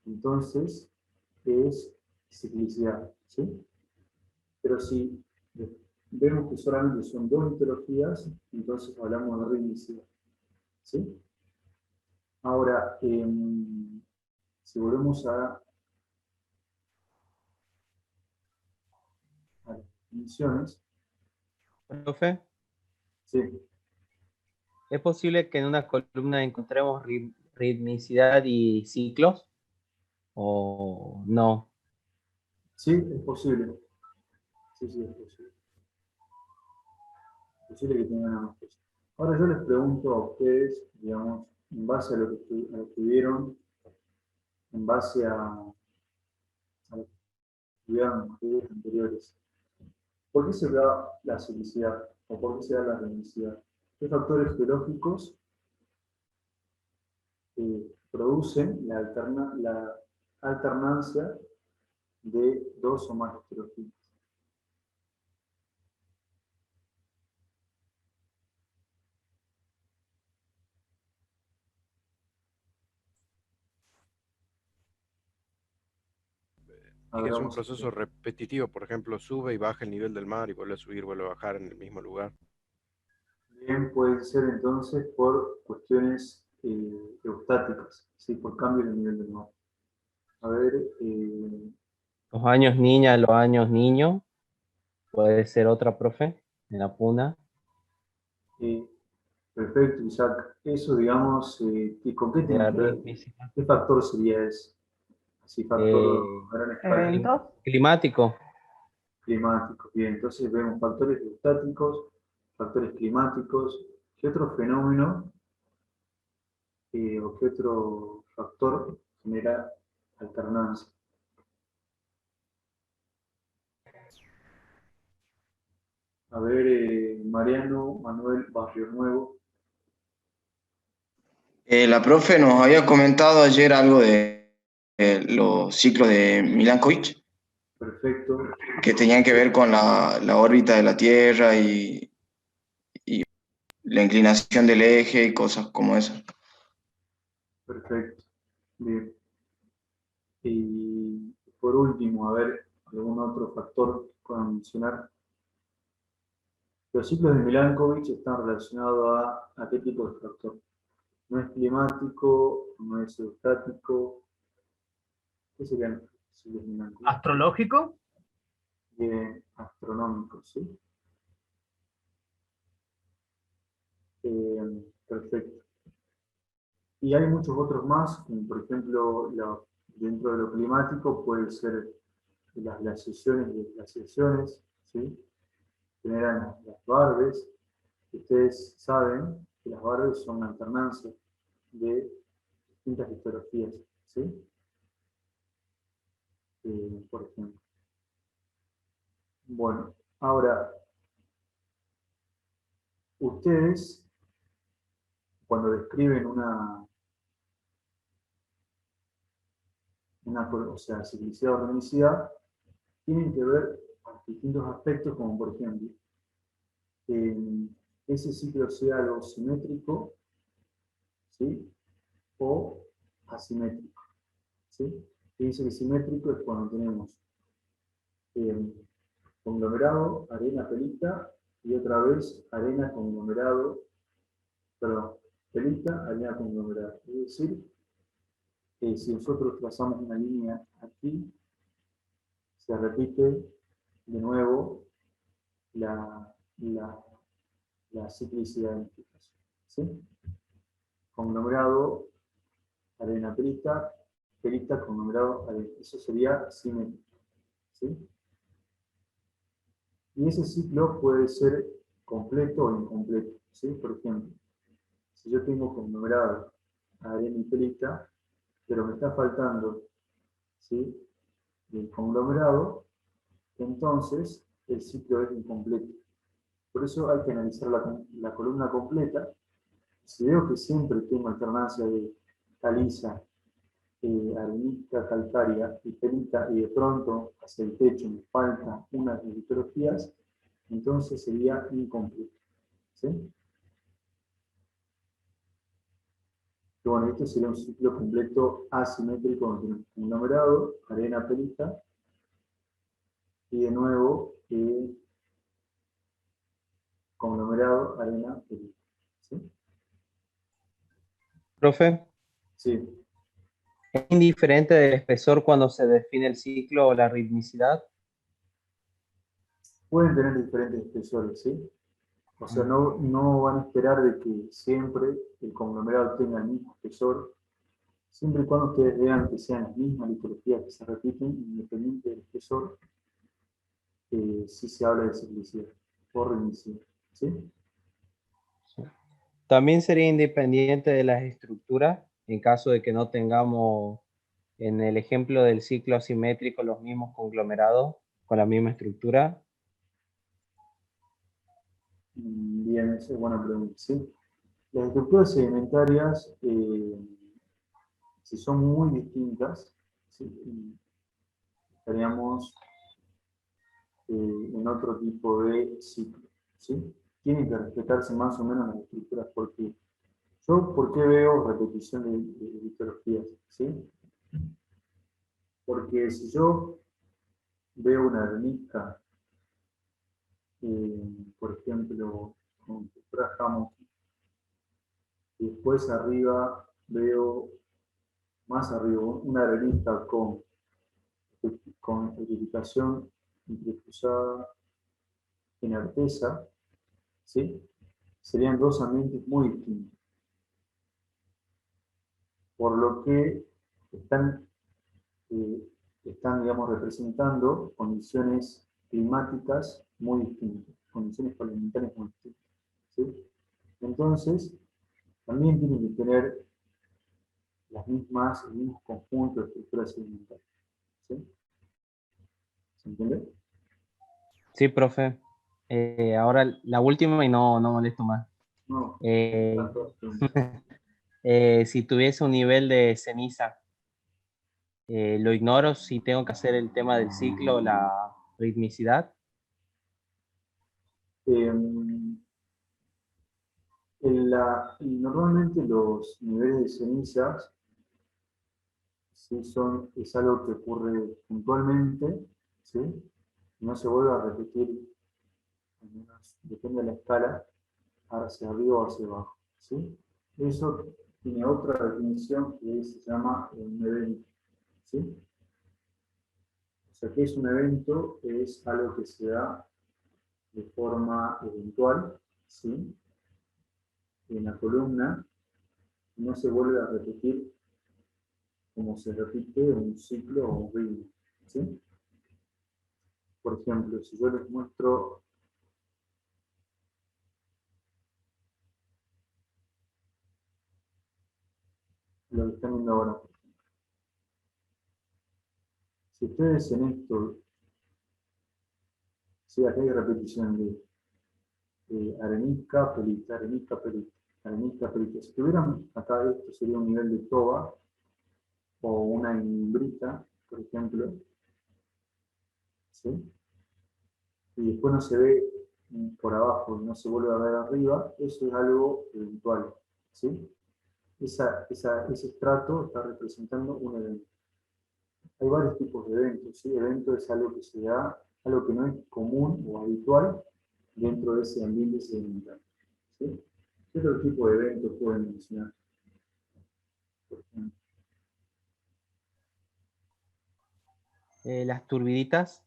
entonces es ciclicidad. ¿Sí? Pero si vemos que solamente son 2 litologías, entonces hablamos de ritmicidad. ¿Sí? Ahora, si volvemos a las definiciones, profe. ¿sí? ¿Es posible que en una columna encontremos ritmicidad y ciclos? ¿O no? Sí, es posible. Sí, sí, es posible. Es posible que tengan ambas cosas. Ahora yo les pregunto a ustedes, digamos, en base a lo que vieron, en base a lo que estudiaron en materias anteriores, ¿por qué se da la ciclicidad o por qué se da la ritmicidad? ¿Qué factores geológicos producen la alternancia de dos o más estereofitas. A Y ver, que es un vamos a proceso ver. repetitivo, por ejemplo, sube y baja el nivel del mar y vuelve a subir, vuelve a bajar en el mismo lugar. Bien, puede ser entonces por cuestiones eustáticas, ¿sí? Por cambio del nivel del mar. A ver, Los años niña, los años niño. Puede ser otra, profe, en la puna. perfecto, Isaac. Eso, digamos, ¿con qué De la tiene que ver? rítmica. ¿Qué factor sería ese? Así, factor Eh, a gran escala. Eventos. Climático. Climáticos. Bien, entonces vemos factores estáticos, factores climáticos. ¿Qué otro fenómeno o qué otro factor genera alternancia? A ver, Mariano Manuel Barrio Nuevo. La profe nos había comentado ayer algo de los ciclos de Milankovitch, Perfecto, que tenían que ver con la órbita de la Tierra y la inclinación del eje y cosas como eso. perfecto. Bien. Y por último, a ver, algún otro factor que puedan mencionar. Los ciclos de Milankovitch están relacionados a qué tipo de factor. No es climático, no es estático. ¿Qué serían los ciclos de Milankovitch? Astrológico. Bien, astronómicos, ¿sí? Perfecto. Y hay muchos otros más, como por ejemplo, dentro de lo climático puede ser las glaciaciones y desglaciaciones, ¿sí? Generan las barbes. Ustedes saben que las barbes son una alternancia de distintas historiografías, ¿sí? Por ejemplo. Bueno, ahora, ustedes, cuando describen o sea, ciclicidad o ramicidad, tienen que ver distintos aspectos, como por ejemplo, ese ciclo sea algo simétrico, ¿sí? O asimétrico, ¿sí? Y dice que simétrico es cuando tenemos conglomerado, arena, pelita, y otra vez arena, conglomerado, perdón, pelita, arena, conglomerado. Es decir, que si nosotros trazamos una línea aquí, se repite de nuevo la ciclicidad en este caso, ¿sí? Conglomerado, arena, pelita, pelita, conglomerado, arena. Eso sería simétrico, ¿sí? Y ese ciclo puede ser completo o incompleto, ¿sí? Por ejemplo, si yo tengo conglomerado, arena y pelita, pero me está faltando, ¿sí? El conglomerado, entonces el ciclo es incompleto. Por eso hay que analizar la columna completa. Si veo que siempre tengo alternancia de caliza, arenisca, calcárea y pelita, y de pronto hacia el techo me falta una de las litologías, entonces sería incompleto, ¿sí? Y bueno, este sería un ciclo completo asimétrico donde tenemos conglomerado, arena, pelita, y de nuevo conglomerado, arena, pelita, ¿sí? Profe, Sí, ¿es indiferente del espesor cuando se define el ciclo o la ritmicidad? pueden tener diferentes espesores, ¿sí? O sea, no van a esperar de que siempre el conglomerado tenga el mismo espesor, siempre y cuando ustedes vean que sean las mismas litologías que se repiten, independiente del espesor, si se habla de ciclicidad o ritmicidad, ¿sí? También sería independiente de las estructuras, en caso de que no tengamos, en el ejemplo del ciclo asimétrico, los mismos conglomerados con la misma estructura. Bien, esa es buena pregunta, ¿sí? Las estructuras sedimentarias Si son muy distintas, ¿sí? Estaríamos en otro tipo de ciclo, ¿sí? Tienen que respetarse más o menos las estructuras, porque ¿por qué veo repetición de litologías? ¿Sí? Porque si yo veo una arenisca, por ejemplo, con trabajamos, y después arriba veo, más arriba, una arenisca con edificación intercruzada en Artesa, ¿sí? Serían dos ambientes muy distintos, por lo que están, digamos, representando condiciones climáticas muy distintas, condiciones parlamentarias muy distintas, ¿sí? Entonces, también tienen que tener el mismo conjunto de estructuras sedimentarias, ¿sí? ¿Se entiende? Sí, profe. Ahora la última y no molesto más. No, Eh, tanto. si tuviese un nivel de ceniza, lo ignoro si tengo que hacer el tema del ciclo, la ritmicidad. Normalmente los niveles de cenizas sí es algo que ocurre puntualmente, ¿sí? No se vuelve a repetir, al menos depende de la escala, hacia arriba o hacia abajo, ¿sí? Eso tiene otra definición que se llama un evento, ¿sí? O sea, ¿qué es un evento? Es algo que se da de forma eventual, ¿sí? En la columna, no se vuelve a repetir como se repite un ciclo o un ritmo, ¿sí? Por ejemplo, si yo les muestro lo que están viendo ahora, si ustedes en esto, si acá hay repetición de arenisca, pelita, arenisca, pelita, arenisca, pelita. Si tuvieran acá, esto sería un nivel de toba o una imbrita, por ejemplo, ¿sí? Y después no se ve por abajo, no se vuelve a ver arriba, eso es algo eventual, ¿sí? Ese estrato está representando un evento. Hay varios tipos de eventos, ¿sí? Evento es algo que se da, algo que no es común o habitual dentro de ese ambiente sedimentario, ¿sí? ¿Qué otro tipo de eventos pueden mencionar? Por ejemplo, Las turbiditas.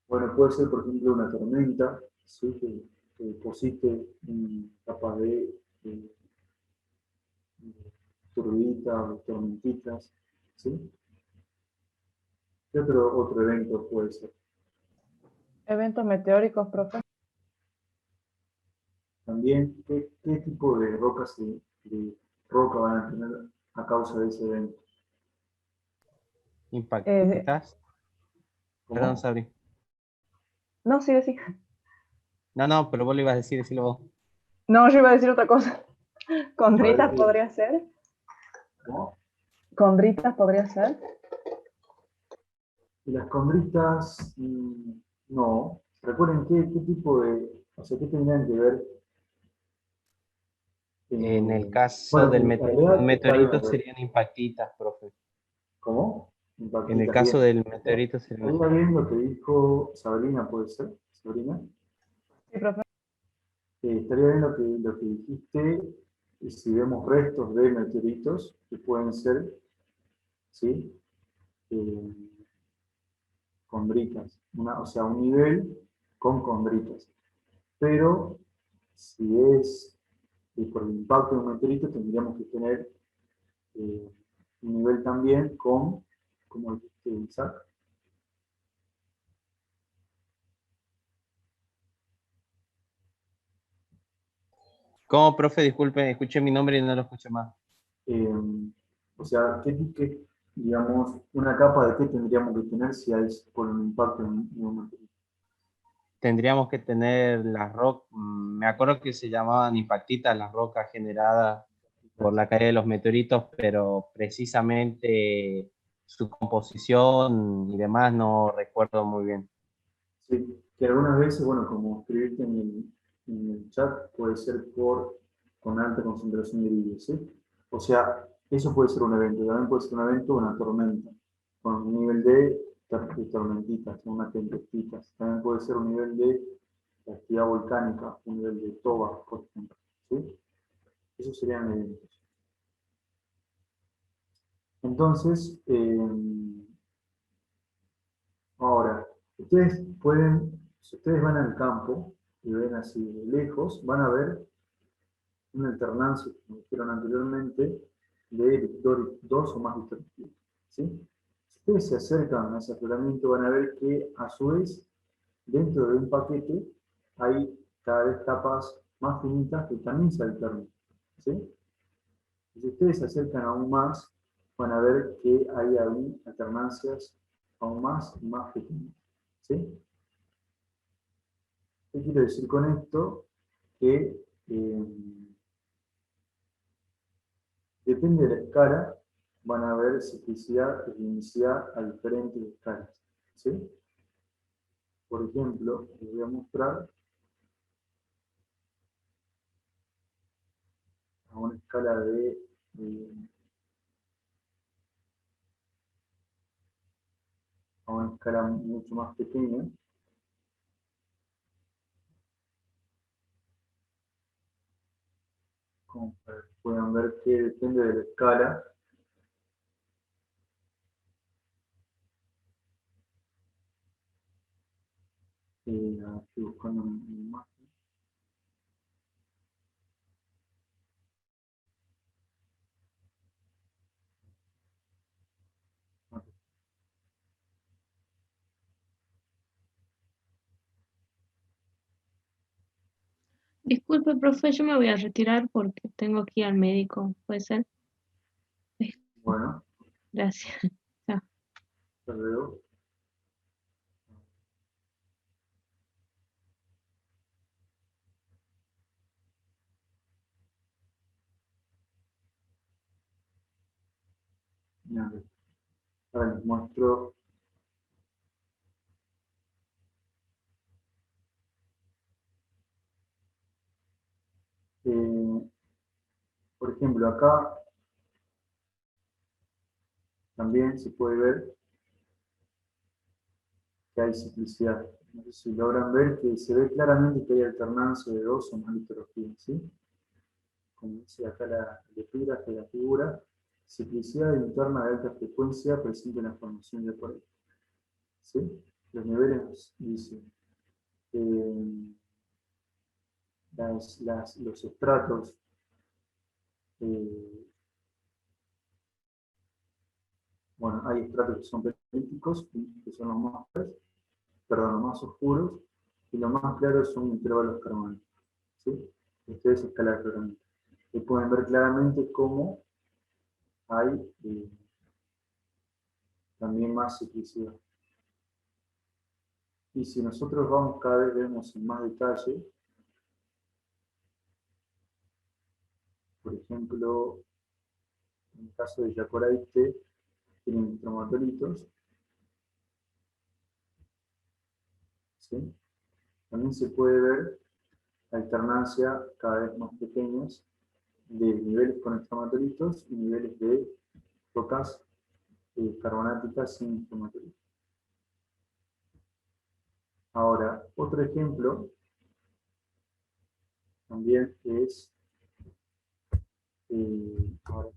bueno, puede ser, por ejemplo, una tormenta, ¿sí? Que deposite capas de turbiditas o tormentitas, ¿sí? ¿Qué otro evento puede ser? Eventos meteóricos, profe. También, ¿qué tipo de rocas de roca van a tener a causa de ese evento? Impactitas. Perdón, ¿Cómo? Sabri. No, sí, sí. No, pero vos lo ibas a decir, decirlo vos. No, yo iba a decir otra cosa. A ver, ¿Condritas podría ser? ¿cómo? ¿Condritas podría ser? Y las condritas, no. Recuerden qué tipo de, o sea, qué tendrían que ver. En el eh, caso bueno, del en realidad está bien, meteorito serían impactitas, profe. ¿cómo? En el Impactitas, caso bien. del meteorito serían. Estaría bien lo que dijo Sabrina, puede ser, Sabrina. Sí, profe. Estaría bien lo que dijiste, y si vemos restos de meteoritos, que pueden ser, ¿sí? Eh, condritas, o sea, un nivel con condritas. Pero si es por el impacto de un meteorito, tendríamos que tener un nivel también con, como dijiste, Isaac. ¿Cómo, profe? Disculpe, escuché mi nombre y no lo escuché más. O sea, digamos, una capa de qué tendríamos que tener si hay por un impacto en un meteorito? Tendríamos que tener las rocas, me acuerdo que se llamaban impactitas las rocas generadas por la caída de los meteoritos, pero precisamente su composición y demás no recuerdo muy bien. Sí, que algunas veces, bueno, como escribiste en el chat, puede ser con alta concentración de iridio, ¿sí? O sea, eso puede ser un evento, también puede ser un evento una tormenta, con un nivel de tormentitas, una tempestitas, también puede ser un nivel de actividad volcánica, un nivel de toba, por ejemplo, ¿sí? Esos serían eventos. Entonces, ahora, si ustedes van al campo y ven así de lejos, van a ver una alternancia, como dijeron anteriormente, de dos o más distorsiones, ¿sí? Si ustedes se acercan a ese afloramiento, van a ver que, a su vez, dentro de un paquete hay cada vez capas más finitas que también se alternan, ¿sí? Y si ustedes se acercan aún más, van a ver que hay aún alternancias aún más y más pequeñas, ¿sí? ¿Qué quiero decir con esto? Que depende de la escala, van a ver ciclicidad y ritmicidad a diferentes escalas, ¿sí? Por ejemplo, les voy a mostrar a una escala a una escala mucho más pequeña. Como para que puedan ver que depende de la escala. Estoy buscando una imagen. Disculpe, profe, yo me voy a retirar porque tengo que ir al médico. ¿Puede ser? Bueno, Gracias. Chao. hasta luego. Ahora les muestro por ejemplo, acá también se puede ver que hay ciclicidad. No sé si logran ver que se ve claramente que hay alternancia de dos o más litologías, ¿sí? Como dice acá el epígrafe de la figura, ciclicidad interna de alta frecuencia presente en la formación de por ahí, ¿sí? Los niveles dicen los estratos bueno, hay estratos que son pelíticos, que son los más oscuros, y los más claros son intervalos carbónicos, ¿sí? Esto es escala de claramente. Y pueden ver claramente cómo hay también más ciclicidad. Y si nosotros vamos cada vez vemos en más detalle, por ejemplo, en el caso de Yacoraite, tienen tromatolitos, ¿sí? También se puede ver alternancia cada vez más pequeñas de niveles con estromatolitos y niveles de rocas carbonáticas sin estromatolitos. Ahora, otro ejemplo también es ahora,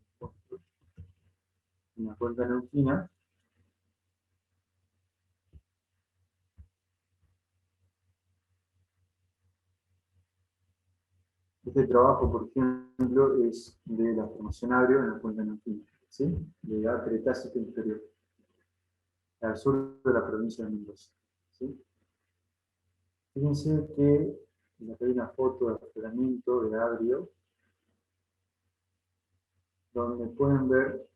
en la cuenca neuquina. Este trabajo, por ejemplo, es de la formación agrio en la cuenca neuquina, ¿sí? De edad cretácica inferior, al sur de la provincia de Mendoza, ¿sí? Fíjense que acá hay una foto de afloramiento de agrio, donde pueden ver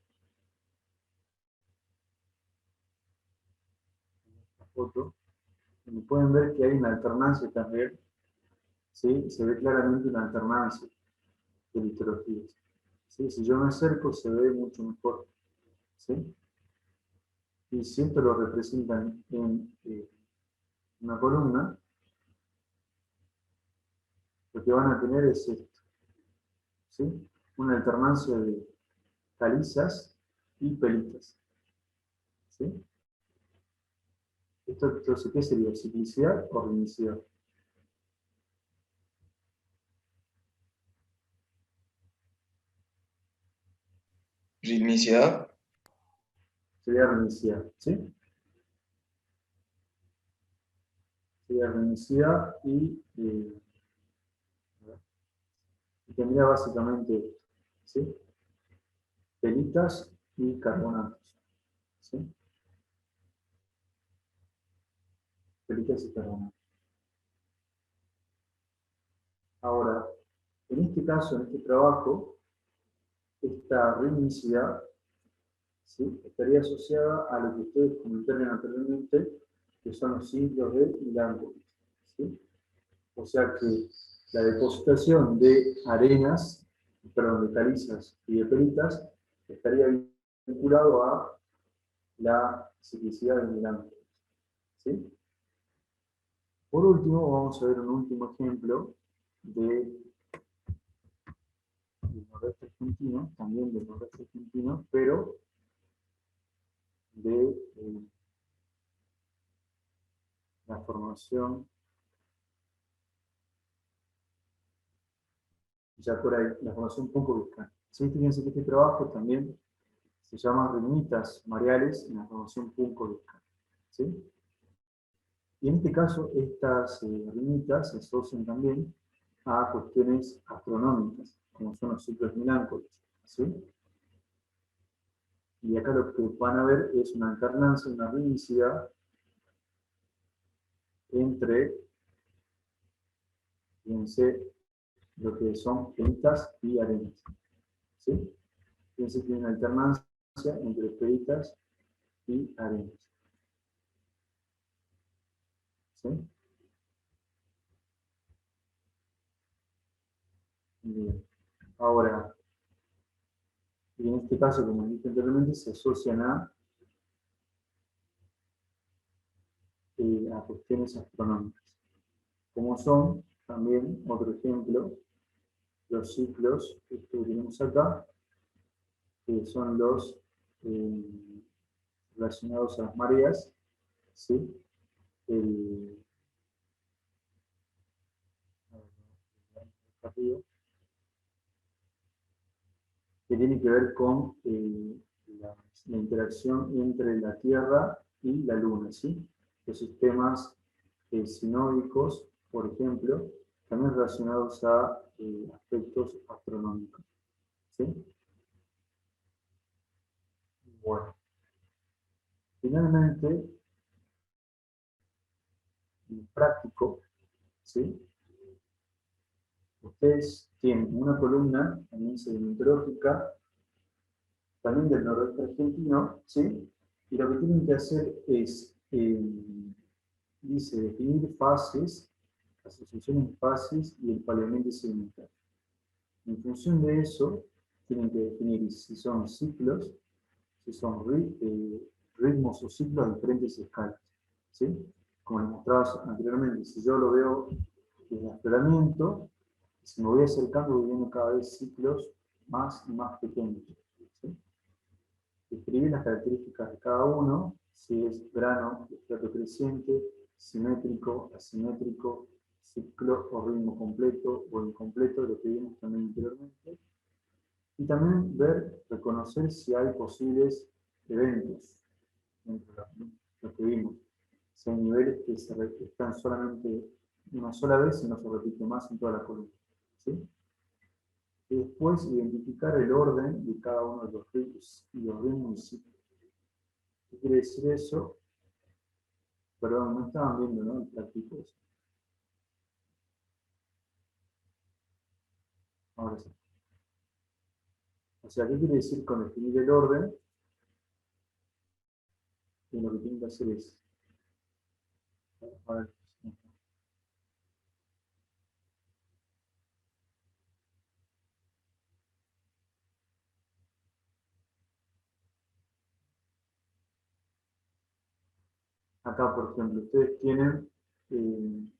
la foto, donde pueden ver que hay una alternancia también, ¿sí? Se ve claramente una alternancia de litologías. ¿sí? Si yo me acerco se ve mucho mejor, ¿sí? Y si esto lo representan en una columna, lo que van a tener es esto, ¿sí? Una alternancia de calizas y pelitas, ¿sí? Esto entonces, ¿qué sería? ¿Ciclicidad o ritmicidad? Ritmicidad. Sería ritmicidad, ¿sí? Sería ritmicidad y tendría básicamente esto, ¿sí? Pelitas y carbonatos, ¿sí? Pelitas y carbonatos. Ahora, en este caso, en este trabajo, esta ritmicidad, ¿sí? Estaría asociada a lo que ustedes comentaron anteriormente, que son los ciclos de Milankovitch, ¿sí? O sea que la depositación de arenas, perdón, de calizas y de pelitas, estaría vinculado a la ciclicidad de Milankovitch, ¿sí? Por último, vamos a ver un último ejemplo del nordeste argentino, también del nordeste argentino, pero de la formación, ya por ahí, la formación Punco-Vizcaya. ¿Sí? Fíjense que este trabajo también se llama Rimitas Mareales en la formación Punco-Vizcaya, ¿sí? Y en este caso, estas rimitas se asocian también a cuestiones astronómicas, como son los ciclos Milankovitch, ¿sí? Y acá lo que van a ver es una alternancia, una ritmicidad entre, fíjense, lo que son pelitas y arenas, ¿sí? Fíjense que hay una alternancia entre pelitas y arenas, ¿sí? Bien. Ahora, y en este caso, como dije anteriormente, se asocian a cuestiones astronómicas, como son también, otro ejemplo, los ciclos que tenemos acá, que son los relacionados a las mareas, ¿sí? Que tiene que ver con la interacción entre la Tierra y la Luna, ¿sí? Los sistemas sinódicos, por ejemplo, también relacionados a aspectos astronómicos, ¿sí? Bueno, finalmente, en práctico, ¿sí? Ustedes tienen una columna también sedimentológica, también del noroeste argentino, ¿sí? Y lo que tienen que hacer es, dice, definir fases, asociaciones fases y el paleoambiente sedimentario. En función de eso, tienen que definir si son ciclos, si son ritmos o ciclos a diferentes escalas, ¿sí? Como les mostraba anteriormente, si yo lo veo desde afloramiento, si me voy acercando, voy viendo cada vez ciclos más y más pequeños, ¿sí? Describir las características de cada uno, si es grano, estrato creciente, simétrico, asimétrico, ciclo o ritmo completo o incompleto, lo que vimos también anteriormente. Y también ver, reconocer si hay posibles eventos entre lo que vimos. Si hay niveles que se están solamente una sola vez y no se repite más en toda la columna, ¿sí? Y después identificar el orden de cada uno de los ritmos y los ritmos y ciclos. ¿Qué quiere decir eso? Perdón, no estaban viendo, ¿no? El práctico eso. Ahora sí. O sea, ¿qué quiere decir con definir el orden? Que lo que tienen que hacer es... A ver, acá, por ejemplo, ustedes tienen en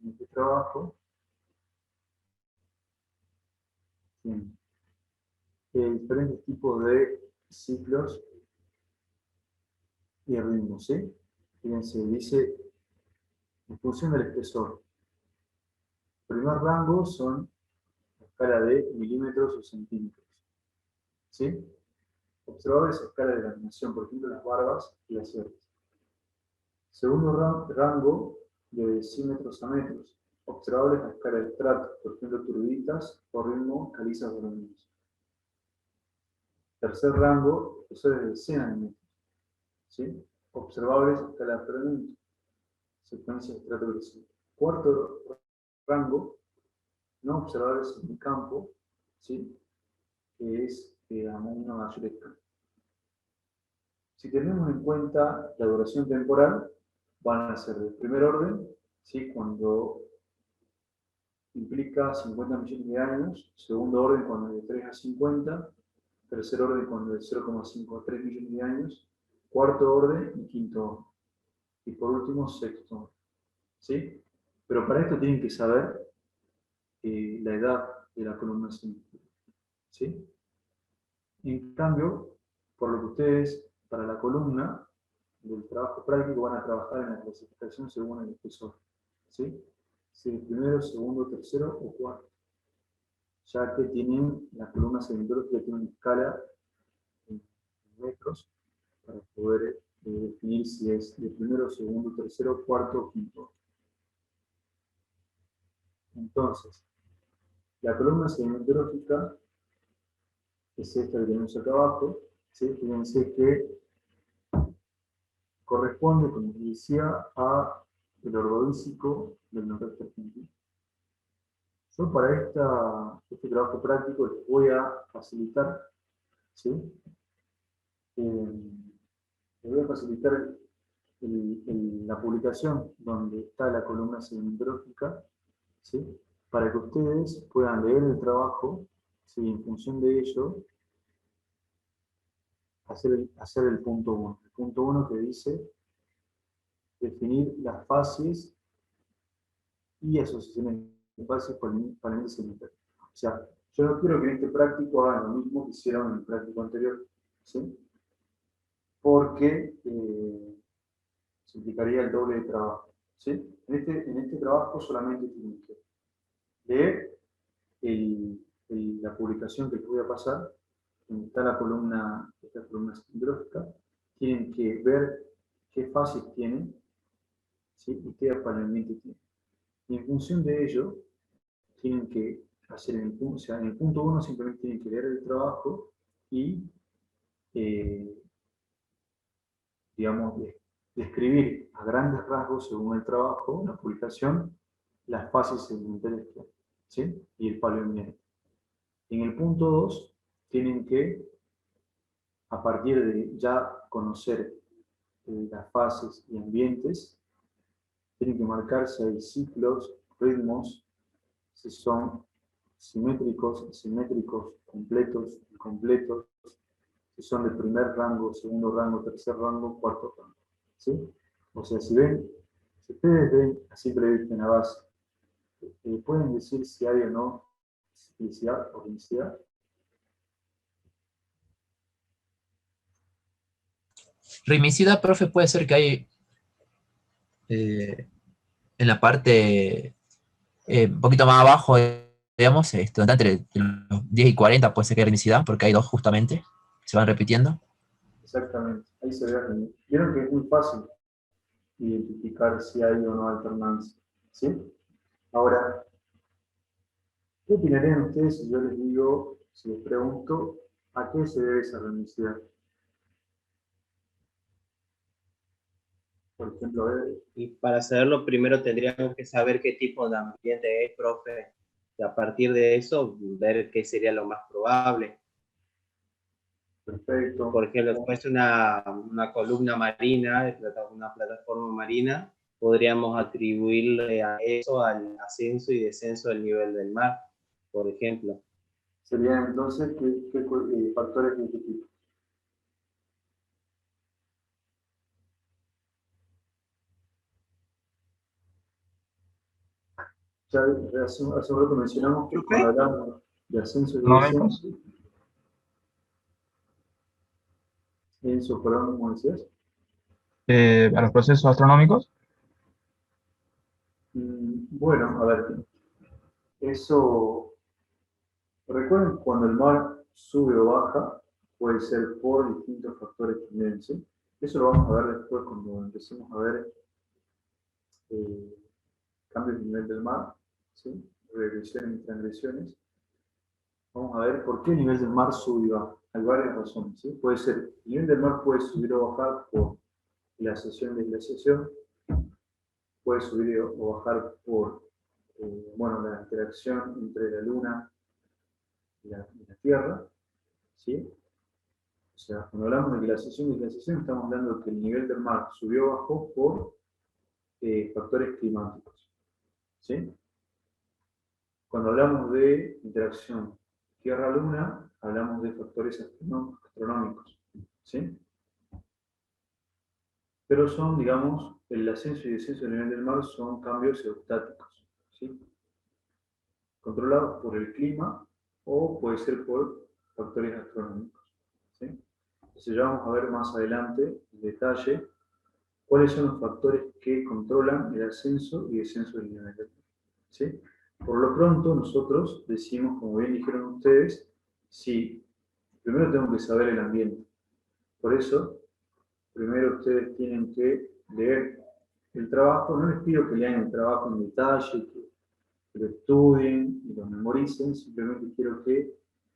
este trabajo, tienen diferentes tipos de ciclos y ritmos, ¿sí? Fíjense, dice en función del espesor. El primer rango son la escala de milímetros o centímetros, ¿sí? Observables a escala de laminación, por ejemplo, las barbas y las cerdas. Segundo rango de decímetros a metros, observables a escala de estratos, por ejemplo, turbiditas o ritmo calizas dormidas. Tercer rango, espesores de decenas de metros, ¿sí? Observables a escala de fragmento, secuencia de estrato creciente. Cuarto rango, no observables en el campo, ¿sí? Que es, digamos, una mayor escala. Si tenemos en cuenta la duración temporal, van a ser del primer orden, ¿sí? Cuando implica 50 millones de años, segundo orden cuando es de 3 a 50, tercer orden cuando es de 0,5 a 3 millones de años, cuarto orden y quinto orden. Y por último, sexto orden, ¿sí? Pero para esto tienen que saber la edad de la columna científica, ¿sí? En cambio, por lo que ustedes, para la columna del trabajo práctico, van a trabajar en la clasificación según el espesor, ¿sí? Si el primero, segundo, tercero o cuarto, ya que tienen, la columna sedimentológica tiene una escala en metros para poder definir si es de primero, segundo, tercero, cuarto o quinto. Entonces, la columna sedimentológica es esta que tenemos acá abajo, ¿sí? Fíjense que corresponde, como les decía, a el ordovícico del noroeste argentino. Yo para este trabajo práctico les voy a facilitar, ¿sí? Les voy a facilitar la publicación donde está la columna sedimentológica, ¿sí? Para que ustedes puedan leer el trabajo, ¿sí? En función de ello, hacer el punto 1. El punto 1 que dice definir las fases y asociaciones de fases para el índice sedimentológico. O sea, yo no quiero que en este práctico hagan lo mismo que hicieron en el práctico anterior, ¿sí? Porque se implicaría el doble de trabajo, ¿sí? En este trabajo solamente tienen que leer la publicación que les voy a pasar, donde está esta columna sindrógica, tienen que ver qué fases tienen, ¿sí? Y qué apareamiento tienen. Y en función de ello, tienen que hacer en el punto 1 simplemente tienen que leer el trabajo y, digamos, describir a grandes rasgos, según el trabajo, la publicación, las fases sedimentarias que hay, ¿sí? Y el paleoambiente. En el punto 2, tienen que, a partir de ya conocer las fases y ambientes, tienen que marcar si hay ciclos, ritmos, si son simétricos, asimétricos, completos, incompletos, si son de primer rango, segundo rango, tercer rango, cuarto rango, ¿sí? O sea, si ustedes ven a simple vista en la base, pueden decir si hay o no ciclicidad o ritmicidad. Ritmicidad, profe, puede ser que hay en la parte un poquito más abajo, digamos, donde está entre los 10 y 40 puede ser que hay ritmicidad, porque hay dos justamente, se van repitiendo. Exactamente, ahí se ve. Vieron que es muy fácil identificar si hay o no alternancia, ¿sí? Ahora, ¿qué opinarían ustedes si yo les digo, si les pregunto, a qué se debe esa ritmicidad? Por ejemplo, a ver, Y para saberlo, primero tendríamos que saber qué tipo de ambiente es, profe. Y a partir de eso, ver qué sería lo más probable. perfecto. Por ejemplo, si fuese una columna marina, una plataforma marina, podríamos atribuirle a eso al ascenso y descenso del nivel del mar, por ejemplo. Serían entonces, ¿qué factores de qué tipo? Ya hace un rato mencionamos que cuando hablamos de ascenso y ¿Astronómicos? descenso, Enzo, perdón, ¿cómo decías? A los procesos astronómicos. Bueno, a ver, eso, recuerden cuando el mar sube o baja, puede ser por distintos factores también, ¿sí? Eso lo vamos a ver después cuando empecemos a ver cambios de nivel del mar, ¿sí? Regresiones y transgresiones. Vamos a ver por qué el nivel del mar sube y baja. Hay varias razones, ¿sí? Puede ser, el nivel del mar puede subir o bajar por glaciación y desglaciación, puede subir o bajar por bueno, la interacción entre la Luna y la Tierra, ¿sí? O sea, cuando hablamos de glaciación y desglaciación, estamos hablando de que el nivel del mar subió o bajó por factores climáticos, ¿sí? Cuando hablamos de interacción Tierra-Luna, hablamos de factores astronómicos, ¿sí? Pero son, digamos, el ascenso y descenso del nivel del mar son cambios geostáticos, ¿sí? Controlados por el clima o puede ser por factores astronómicos, ¿sí? Entonces ya vamos a ver más adelante en detalle cuáles son los factores que controlan el ascenso y descenso del nivel del mar, ¿sí? Por lo pronto nosotros decimos, como bien dijeron ustedes, sí, primero tengo que saber el ambiente. Por eso, primero ustedes tienen que leer el trabajo. No les pido que lean el trabajo en detalle, que lo estudien y lo memoricen, simplemente quiero que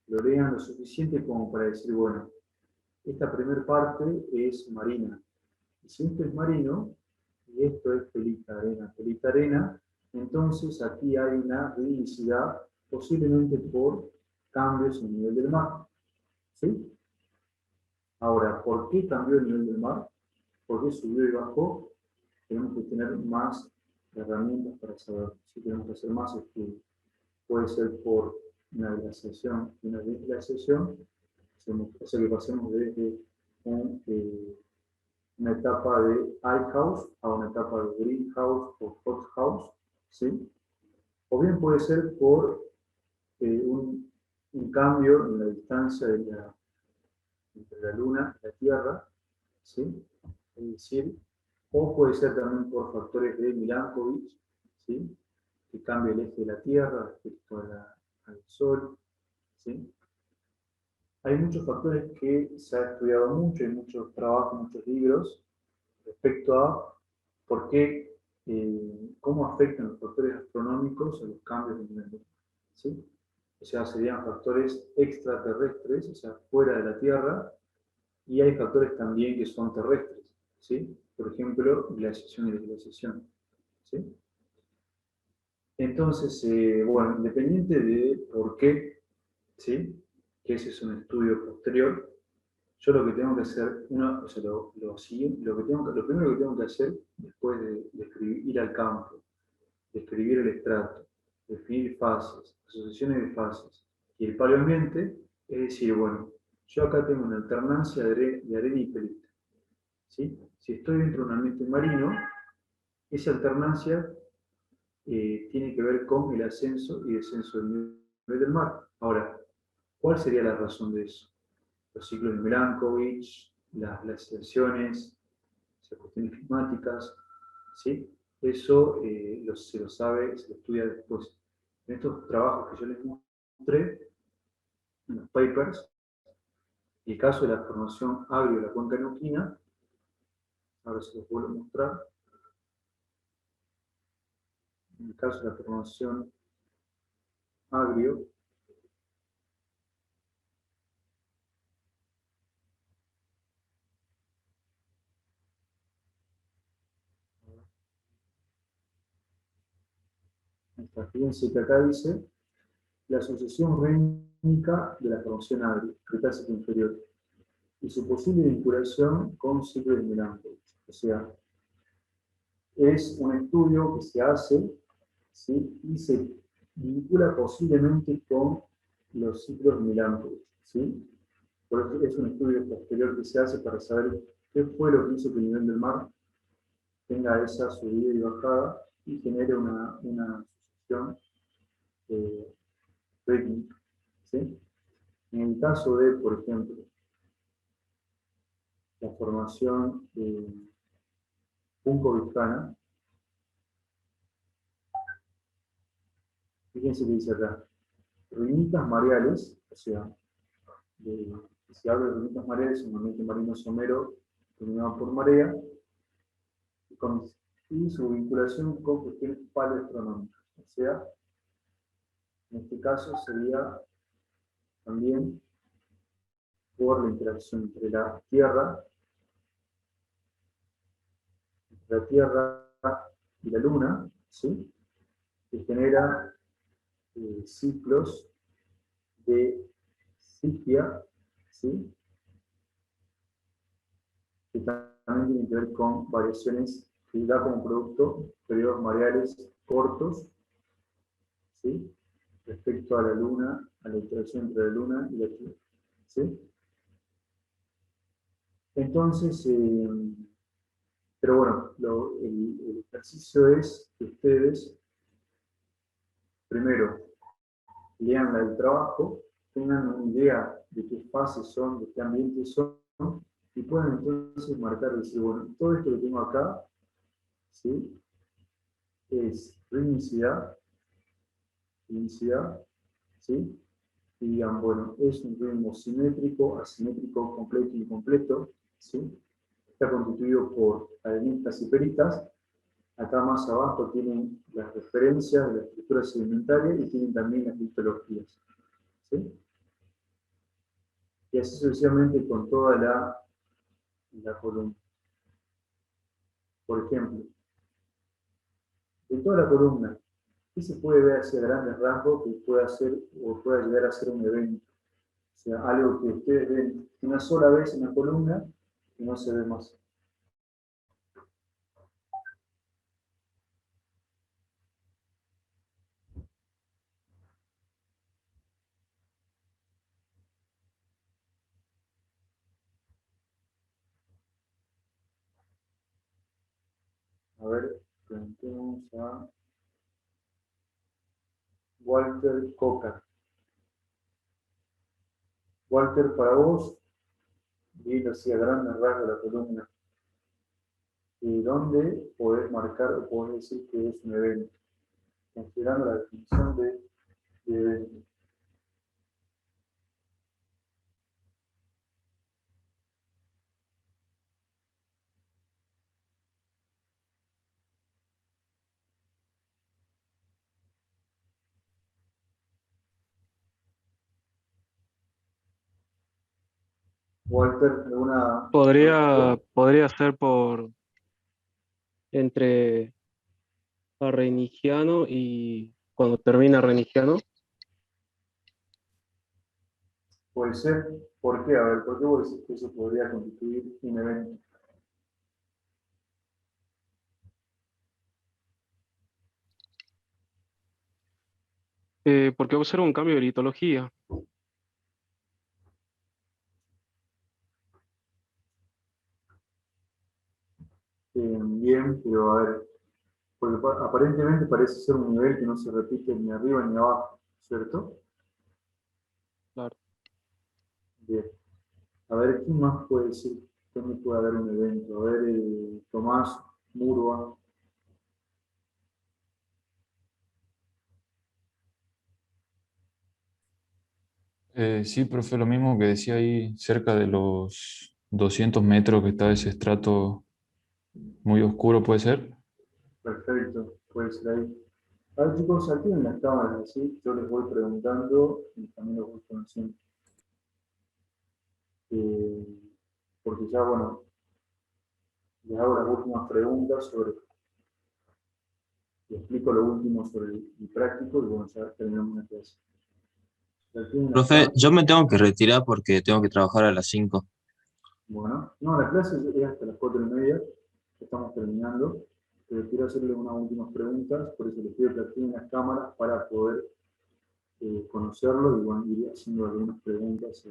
lo lean lo suficiente como para decir, bueno, esta primera parte es marina. Y si esto es marino, y esto es pelita arena, entonces aquí hay una ritmicidad, posiblemente por cambios en el nivel del mar, ¿sí? Ahora, ¿por qué cambió el nivel del mar? ¿Por qué subió y bajó? Tenemos que tener más herramientas para saber. Si tenemos que hacer más estudios. Puede ser por una glaciación y una desglaciación, o sea que pasemos desde una etapa de icehouse a una etapa de greenhouse o hothouse, ¿sí? O bien puede ser por un cambio en la distancia entre la Luna y la Tierra, ¿sí? Es decir, o puede ser también por factores de Milankovitch, ¿sí? Que cambia el eje de la Tierra respecto al Sol, ¿sí? Hay muchos factores que se ha estudiado mucho, hay muchos trabajos, muchos libros respecto a por qué, cómo afectan los factores astronómicos a los cambios de nivel del mar, ¿sí? O sea, serían factores extraterrestres, o sea, fuera de la Tierra, y hay factores también que son terrestres, ¿sí? Por ejemplo, glaciación y desglaciación, ¿sí? Entonces, bueno, independiente de por qué, ¿sí? Que ese es un estudio posterior, yo lo que tengo que hacer, o sea, lo primero que tengo que hacer después de ir al campo, describir el estrato, definir fases, asociaciones de fases y el paleoambiente, es decir, bueno, yo acá tengo una alternancia de arena y pelita, ¿sí? Si estoy dentro de un ambiente marino, esa alternancia tiene que ver con el ascenso y descenso del nivel del mar. Ahora, ¿cuál sería la razón de eso? Los ciclos de Milankovitch, las glaciaciones, las cuestiones climáticas, ¿sí? Eso se lo sabe, se lo estudia después. En estos trabajos que yo les mostré, en los papers, el caso de la formación agrio de la cuenca neuquina, ahora se los vuelvo a mostrar. En el caso de la formación agrio, fíjense que acá dice la asociación rénica de la formación agrio, Cretácico inferior, y su posible vinculación con ciclos de Milankovitch. O sea, es un estudio que se hace, ¿sí? Y se vincula posiblemente con los ciclos de Milankovitch, ¿sí? Por eso es un estudio posterior que se hace para saber qué fue lo que hizo que el nivel del mar tenga esa subida y bajada y genere una formación rítmica, ¿sí? En el caso de, por ejemplo, la formación punco-vizcana, fíjense que dice acá, ruinitas mareales, o sea, si hablo de ruinitas mareales, un ambiente marino somero dominado por marea, y su vinculación con cuestiones paleoastronómicas. O sea, en este caso sería también por la interacción entre la Tierra y la Luna, ¿sí? Que genera ciclos de Sigia, ¿sí? Que también tienen que ver con variaciones que da como producto periodos mareales cortos, ¿sí? Respecto a la Luna, a la interacción entre la Luna y la Tierra, ¿sí? Entonces, pero bueno, el ejercicio es que ustedes, primero, lean el trabajo, tengan una idea de qué fases son, de qué ambientes son, y pueden entonces marcar y decir, bueno, todo esto que tengo acá, ¿sí? Es ritmicidad, ¿sí? Y digan, bueno, es un ritmo simétrico, asimétrico, completo y incompleto, ¿sí? Está constituido por areniscas y peritas. Acá más abajo tienen las referencias de la estructura sedimentaria y tienen también las litologías, ¿sí? Y así sucesivamente con toda la columna. Por ejemplo, de toda la columna, ¿qué se puede ver hacia grandes rasgos que pueda hacer o pueda llegar a ser un evento? O sea, algo que ustedes ven una sola vez en la columna y no se ve más. A ver, preguntemos a Walter Coca. Walter, para vos, viendo así a grandes rasgos la columna, ¿dónde podés marcar o podés decir que es un evento? Considerando la definición de evento. Walter, ¿alguna? Podría ser por entre Arrenigiano y cuando termina Arrenigiano. Puede ser. ¿Por qué? A ver, ¿por qué vos decís que eso podría constituir un evento? Porque observa un cambio de litología. Bien, pero a ver, porque aparentemente parece ser un nivel que no se repite ni arriba ni abajo, ¿cierto? Claro. Bien. A ver, ¿quién más puede decir dónde puede haber un evento? A ver, Tomás, Murua. Sí, profe, lo mismo que decía ahí, cerca de los 200 metros que está ese estrato muy oscuro, ¿puede ser? Perfecto, puede ser ahí. A ver, chicos, activen las cámaras, así yo les voy preguntando y también los voy conociendo. Porque ya, bueno, les hago las últimas preguntas les explico lo último sobre el práctico y bueno, ya terminamos la clase. Activen las Profe, cámaras. yo me tengo que retirar porque tengo que trabajar a las 5. Bueno, no, la clase es hasta las 4:30, estamos terminando, pero quiero hacerle unas últimas preguntas, por eso les pido que activen las cámaras para poder conocerlo y bueno, ir haciendo algunas preguntas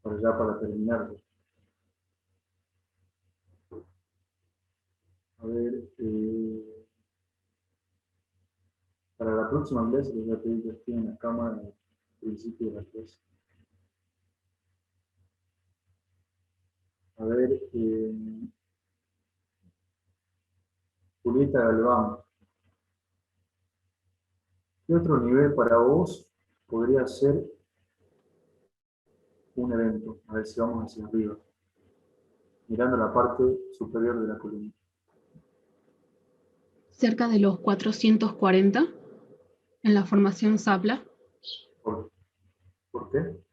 para terminar. A ver, Para la próxima clase les voy a pedir que activen la cámara al principio de la clase. A ver, Julieta Galván. ¿Qué otro nivel para vos podría ser un evento? A ver si vamos hacia arriba, mirando la parte superior de la columna. Cerca de los 440 en la formación Zapla, ¿Por qué?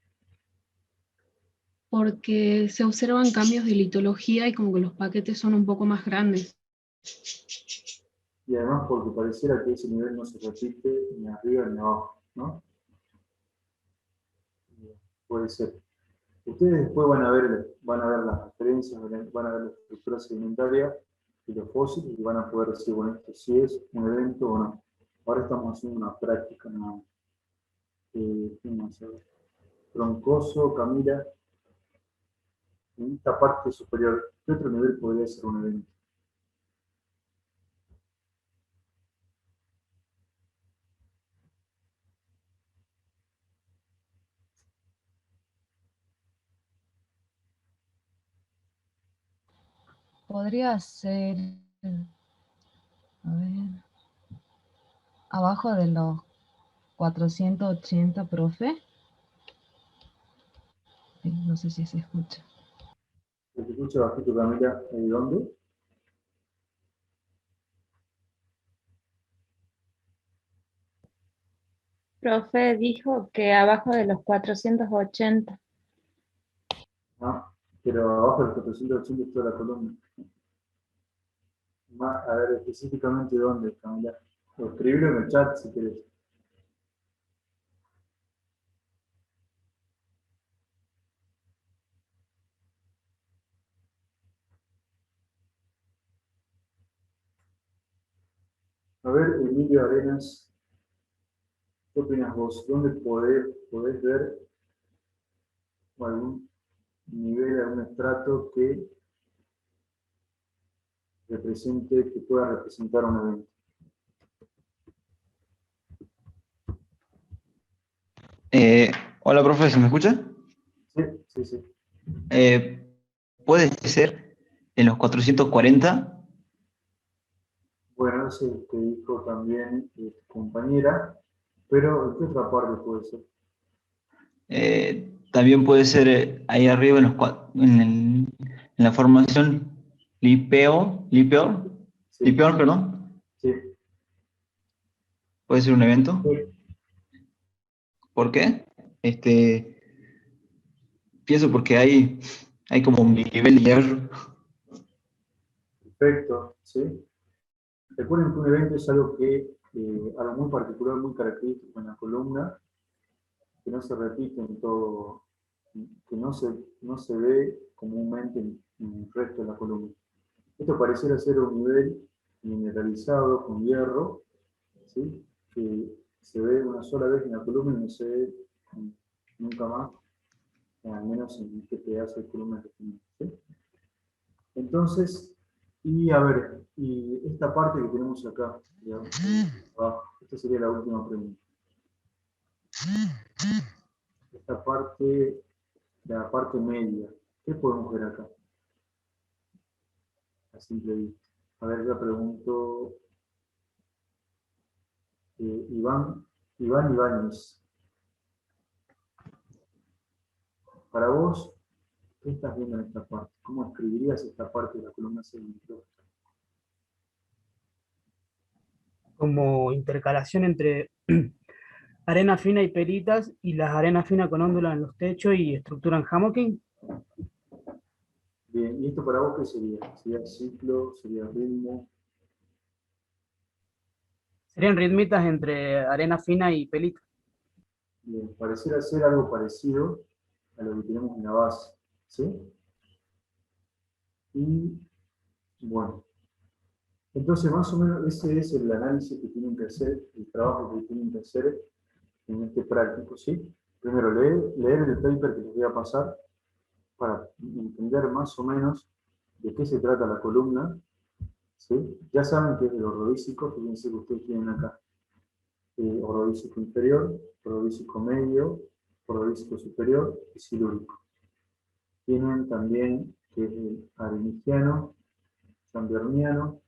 porque se observan cambios de litología y como que los paquetes son un poco más grandes. Y además porque pareciera que ese nivel no se repite ni arriba ni abajo, ¿no? Puede ser. Ustedes después van a ver las referencias, van a ver la estructura sedimentaria y los fósiles y van a poder decir, bueno, esto sí es un evento o no. Ahora estamos haciendo una práctica nada más. ¿Quién más? A ver. Troncoso, Camila. En esta parte superior, ¿qué otro nivel podría ser un evento? Podría ser, a ver, abajo de los 480, profe. No sé si se escucha. ¿Se escucha bajito, Camila? ¿De dónde? Profe dijo que abajo de los 480. Ah, pero abajo del 480 es toda la columna. A ver, específicamente dónde, Camila. O escribirlo en el chat si querés. A ver, Emilio Arenas, ¿qué opinas vos? ¿Dónde podés ver algún nivel, algún estrato que represente, que pueda representar un evento? Hola, profe, ¿se me escucha? Sí, sí, sí. ¿Puede ser en los 440? Bueno, ese es el que dijo también tu compañera, pero ¿en qué otra parte puede ser? También puede ser ahí arriba en la formación Lipeor, perdón. Sí. ¿Puede ser un evento? Sí. ¿Por qué? Pienso porque hay como un nivel de hierro. Perfecto, ¿sí? Recuerden que un evento es algo algo muy particular, muy característico en la columna, que no se repite en todo, que no se ve comúnmente en el resto de la columna. Esto pareciera ser un nivel mineralizado con hierro, ¿sí? Que se ve una sola vez en la columna y no se ve nunca más, al menos en este pedazo de columna que tenemos, ¿sí? Entonces, y a ver, y esta parte que tenemos acá, digamos, abajo, esta sería la última pregunta. Esta parte, la parte media, ¿qué podemos ver acá? A simple vista. A ver, ya pregunto, Iván Ibáñez. Para vos, ¿qué estás viendo en esta parte? ¿Cómo escribirías esta parte de la columna sedimental? Como intercalación entre arena fina y peritas y las arenas finas con óndulas en los techos y estructura en hammocking. Bien, ¿y esto para vos qué sería? ¿Sería ciclo? ¿Sería ritmo? Serían ritmitas entre arena fina y pelita. Bien, pareciera ser algo parecido a lo que tenemos en la base, ¿sí? Y, bueno, entonces más o menos ese es el análisis que tienen que hacer, el trabajo que tienen que hacer en este práctico, ¿sí? Primero, leer el paper que les voy a pasar para entender más o menos de qué se trata la columna, ¿sí? Ya saben que es de los rodízicos, fíjense que ustedes tienen acá ordovícico inferior, ordovícico medio, ordovícico superior y silúrico. Tienen también que es el arenigiano, chamberniano,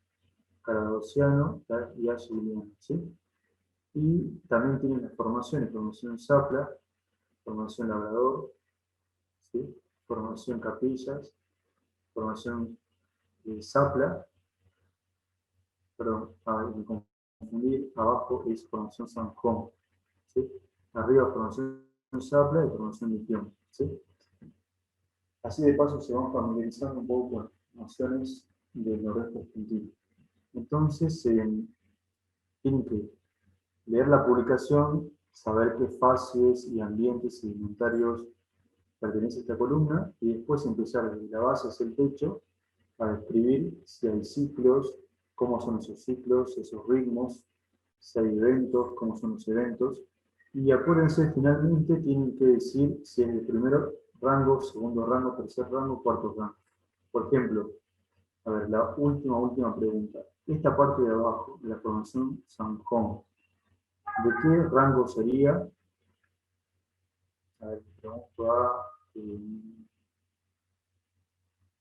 caradociano y azulino, ¿sí? Y también tienen las formaciones, formación Zapla, formación Labrador, ¿sí? Formación Capillas, formación Zapla, perdón, me confundí, abajo es formación San Juan, ¿sí? Arriba formación Zapla y formación Liquión, ¿sí? Así de paso se van familiarizando un poco con nociones del noroeste argentino. Entonces, tienen que leer la publicación, saber qué fases y ambientes sedimentarios pertenece a esta columna, y después empezar desde la base hacia el techo a describir si hay ciclos, cómo son esos ciclos, esos ritmos, si hay eventos, cómo son los eventos, y acuérdense, finalmente tienen que decir si es el primer rango, segundo rango, tercer rango, cuarto rango. Por ejemplo, a ver, la última pregunta. Esta parte de abajo, de la formación San Juan, ¿de qué rango sería? A ver, pregunto a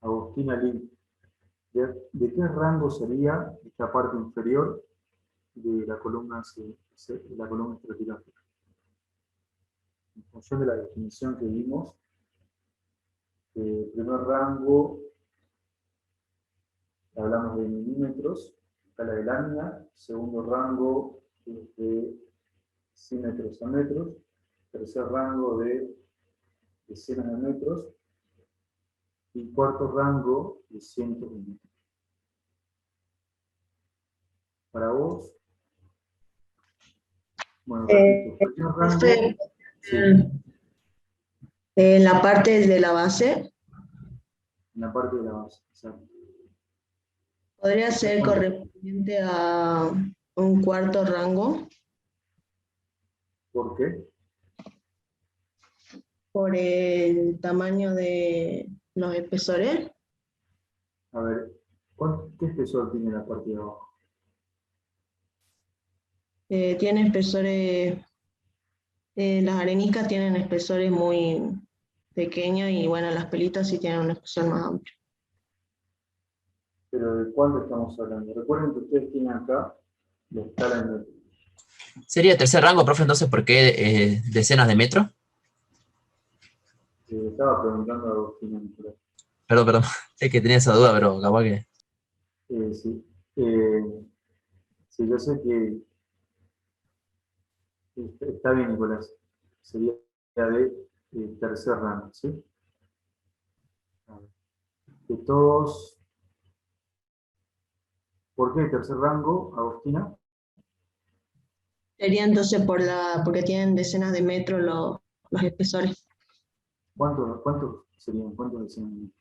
Agustina Lin. ¿De qué rango sería esta parte inferior de la columna estratigráfica? En función de la definición que vimos, el primer rango, hablamos de milímetros, escala de lámina. Segundo rango es de centímetros a metros. Tercer rango de decenas de metros. Y cuarto rango de cientos de metros. Para vos, bueno, repito, primer rango, sí, En la parte de la base, en la parte de la base, exacto. podría ser ¿Cuánto? correspondiente a un cuarto rango ¿Por qué? por el tamaño de los espesores. A ver, ¿qué espesor tiene la parte de abajo? Tiene espesores, las areniscas tienen espesores muy pequeños y bueno, las pelitas sí tienen un espesor más amplio. Pero ¿de cuánto estamos hablando? Recuerden que ustedes tienen acá la escala en metros. ¿Sería tercer rango, profe, entonces por qué decenas de metros? Estaba preguntando a Agustina Nicolás. Perdón, es que tenía esa duda, pero capaz que... Sí. Sí, yo sé que está bien, Nicolás. Sería de tercer rango, ¿sí? A ver. De todos... ¿Por qué tercer rango, Agustina? Sería entonces porque tienen decenas de metros los espesores. ¿Cuántos serían? ¿Cuántos decenas de metros?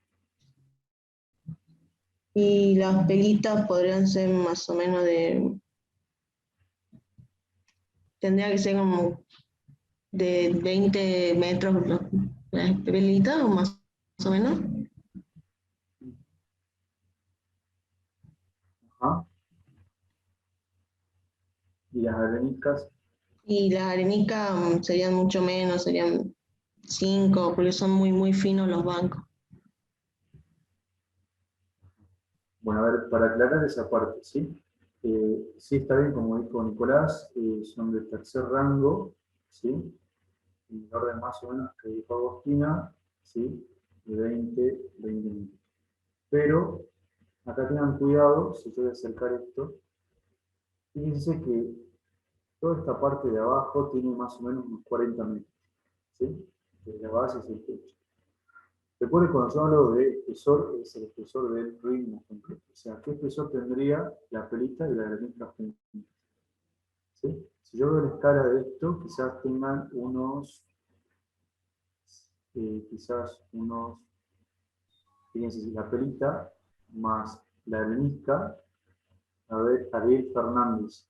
Y las pelitas podrían ser más o menos tendría que ser como de 20 metros las pelitas, o más o menos. Ajá. ¿Y las areniscas? Y las arenicas serían mucho menos, serían 5, porque son muy, muy finos los bancos. Bueno, a ver, para aclarar esa parte, ¿sí? Sí está bien, como dijo Nicolás, son de tercer rango, ¿sí? En el orden más o menos que dijo Agustina, ¿sí? De 20 minutos. Pero, acá tengan cuidado, si yo voy a acercar esto, fíjense que toda esta parte de abajo tiene más o menos unos 40 metros, ¿sí? Desde la base hacia el techo. Recuerden, cuando yo hablo de espesor, es el espesor del ritmo completo. O sea, ¿qué espesor tendría la pelita y la arenisca juntas? ¿Sí? Si yo veo la escala de esto, quizás tengan fíjense, si la pelita más la arenisca, a ver, Ariel Fernández.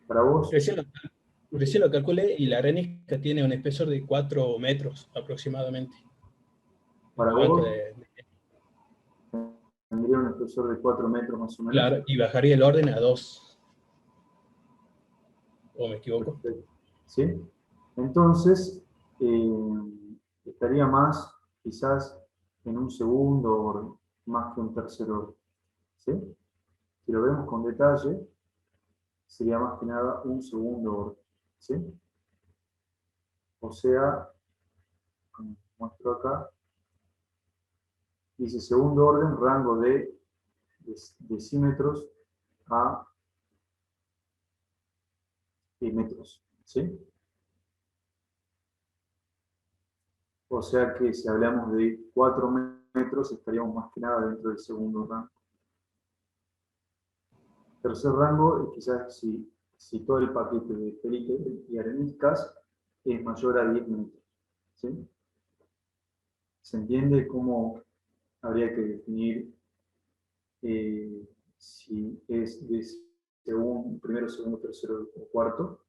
Para vos, Recién lo calculé y la arenisca tiene un espesor de 4 metros aproximadamente. para El banco vos, tendría un espesor de 4 metros más o menos. claro, y bajaría el orden a 2. ¿O me equivoco? ¿Sí? Entonces, estaría más quizás en un segundo orden, más que un tercer orden. ¿Sí? Si lo vemos con detalle, sería más que nada un segundo orden. ¿Sí? O sea, como muestro acá, dice segundo orden, rango de decímetros a metros. ¿Sí? O sea que si hablamos de 4 metros, estaríamos más que nada dentro del segundo rango. Tercer rango, quizás si todo el paquete de pelita y areniscas es mayor a 10 metros. ¿Sí? ¿Se entiende cómo habría que definir si es de primero, segundo, tercero o cuarto?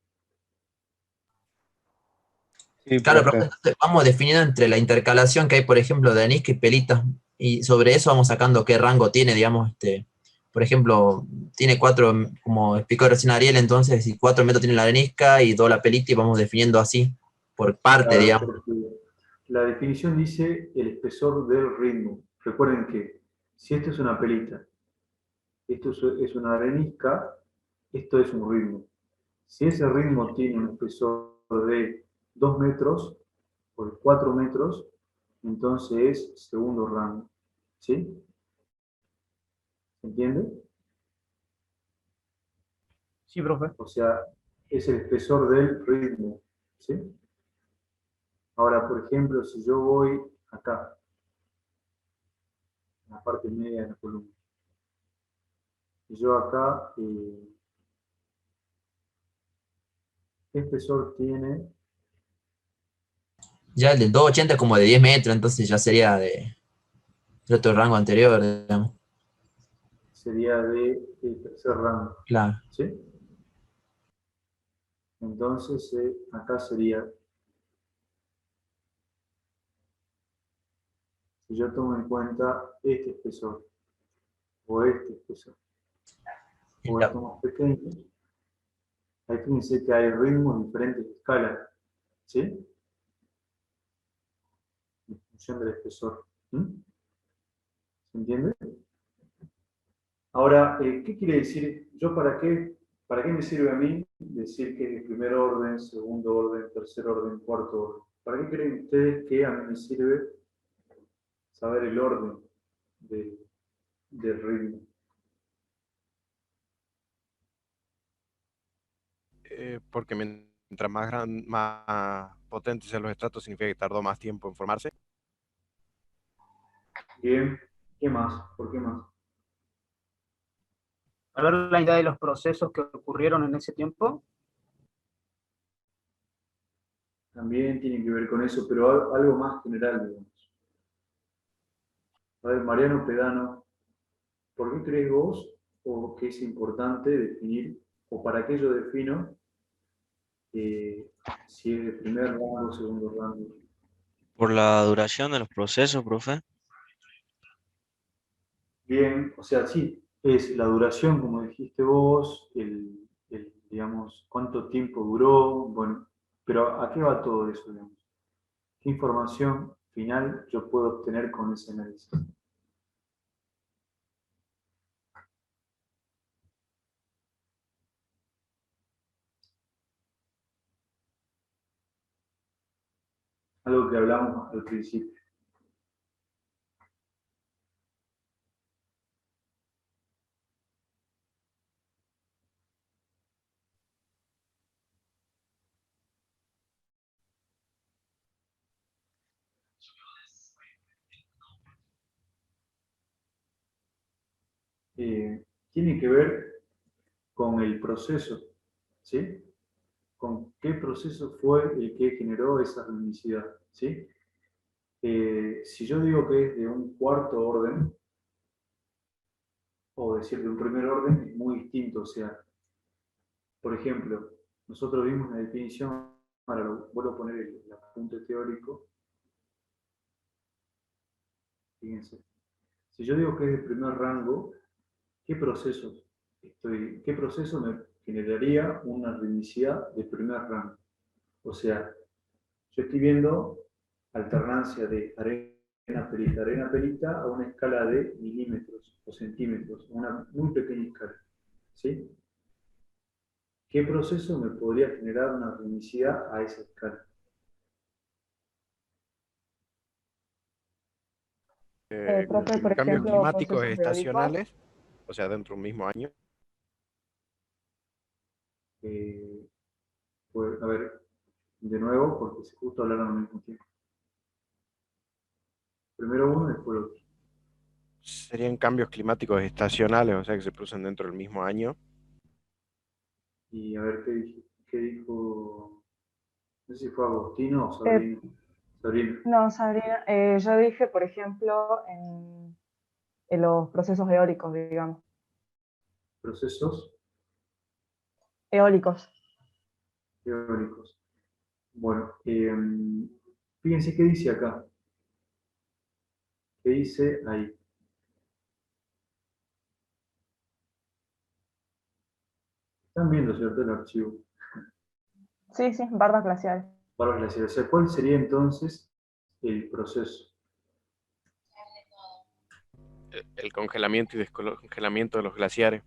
Sí, Claro, profe. profe, entonces vamos definiendo entre la intercalación que hay, por ejemplo, de arenisca y pelita, y sobre eso vamos sacando qué rango tiene, digamos, por ejemplo, tiene 4, como explicó recién Ariel, entonces, si 4 metros tiene la arenisca y 2 la pelita, y vamos definiendo así, por parte, Claro, digamos. porque la definición dice el espesor del ritmo. Recuerden que si esto es una pelita, esto es una arenisca, esto es un ritmo. Si ese ritmo tiene un espesor de 2 metros o de 4 metros, entonces es segundo rango. ¿Sí? ¿Se entiende? Sí, profe. O sea, es el espesor del ritmo. ¿Sí? Ahora, por ejemplo, si yo voy acá, en la parte media de la columna, y yo acá, ¿qué espesor tiene? Ya el del 280 es como de 10 metros, entonces ya sería de otro rango anterior, digamos. Sería de tercer rango. Claro. ¿Sí? Entonces, acá sería, si yo tomo en cuenta este espesor, o este espesor, o estos más pequeños, ahí fíjense que hay ritmos en diferentes escalas, ¿sí? En función del espesor. ¿Mm? ¿Se entiende? Ahora, ¿qué quiere decir? ¿Yo para qué me sirve a mí decir que es de primer orden, segundo orden, tercer orden, cuarto orden? ¿Para qué creen ustedes que a mí me sirve saber el orden del ritmo? Porque mientras más potentes sean los estratos, significa que tardó más tiempo en formarse. Bien, ¿qué más? ¿Por qué más? A ver la idea de los procesos que ocurrieron en ese tiempo. También tiene que ver con eso, pero algo más general, digamos. A ver, Mariano Pedano, ¿por qué crees vos o que es importante definir, o para qué yo defino si es de primer rango o segundo rango? Por la duración de los procesos, profe. Bien, o sea, sí, es la duración, como dijiste vos, digamos, cuánto tiempo duró, bueno, pero ¿a qué va todo eso, digamos? ¿Qué información final yo puedo obtener con ese análisis? Algo que hablamos al principio. Tiene que ver con el proceso, ¿sí? Con qué proceso fue el que generó esa ritmicidad, ¿sí? Si yo digo que es de un cuarto orden, o decir de un primer orden, es muy distinto. O sea, por ejemplo, nosotros vimos la definición, ahora vuelvo a poner el apunte teórico. Fíjense, si yo digo que es de primer rango, ¿qué proceso generaría una ritmicidad de primer rango. O sea, yo estoy viendo alternancia de arena perita a una escala de milímetros o centímetros, una muy pequeña escala. ¿Sí? ¿Qué proceso me podría generar una ritmicidad a esa escala? Profe, por Cambios ejemplo, climáticos procesos eólicos. estacionales, o sea, dentro de un mismo año. Pues, a ver, de nuevo, porque justo hablaron al mismo tiempo. Primero uno, después el otro. Serían cambios climáticos estacionales, o sea, que se producen dentro del mismo año. Y a ver qué dijo, no sé si fue Agostino o Sabrina. Sabrina. No, Sabrina, yo dije, por ejemplo, en los procesos eólicos, digamos. Procesos Eólicos. eólicos. Bueno, fíjense qué dice acá. ¿Qué dice ahí? Están viendo, ¿cierto? El archivo. Sí, sí, bardas glaciares. Barras glaciares. O sea, ¿cuál sería entonces el proceso? El congelamiento y descongelamiento de los glaciares,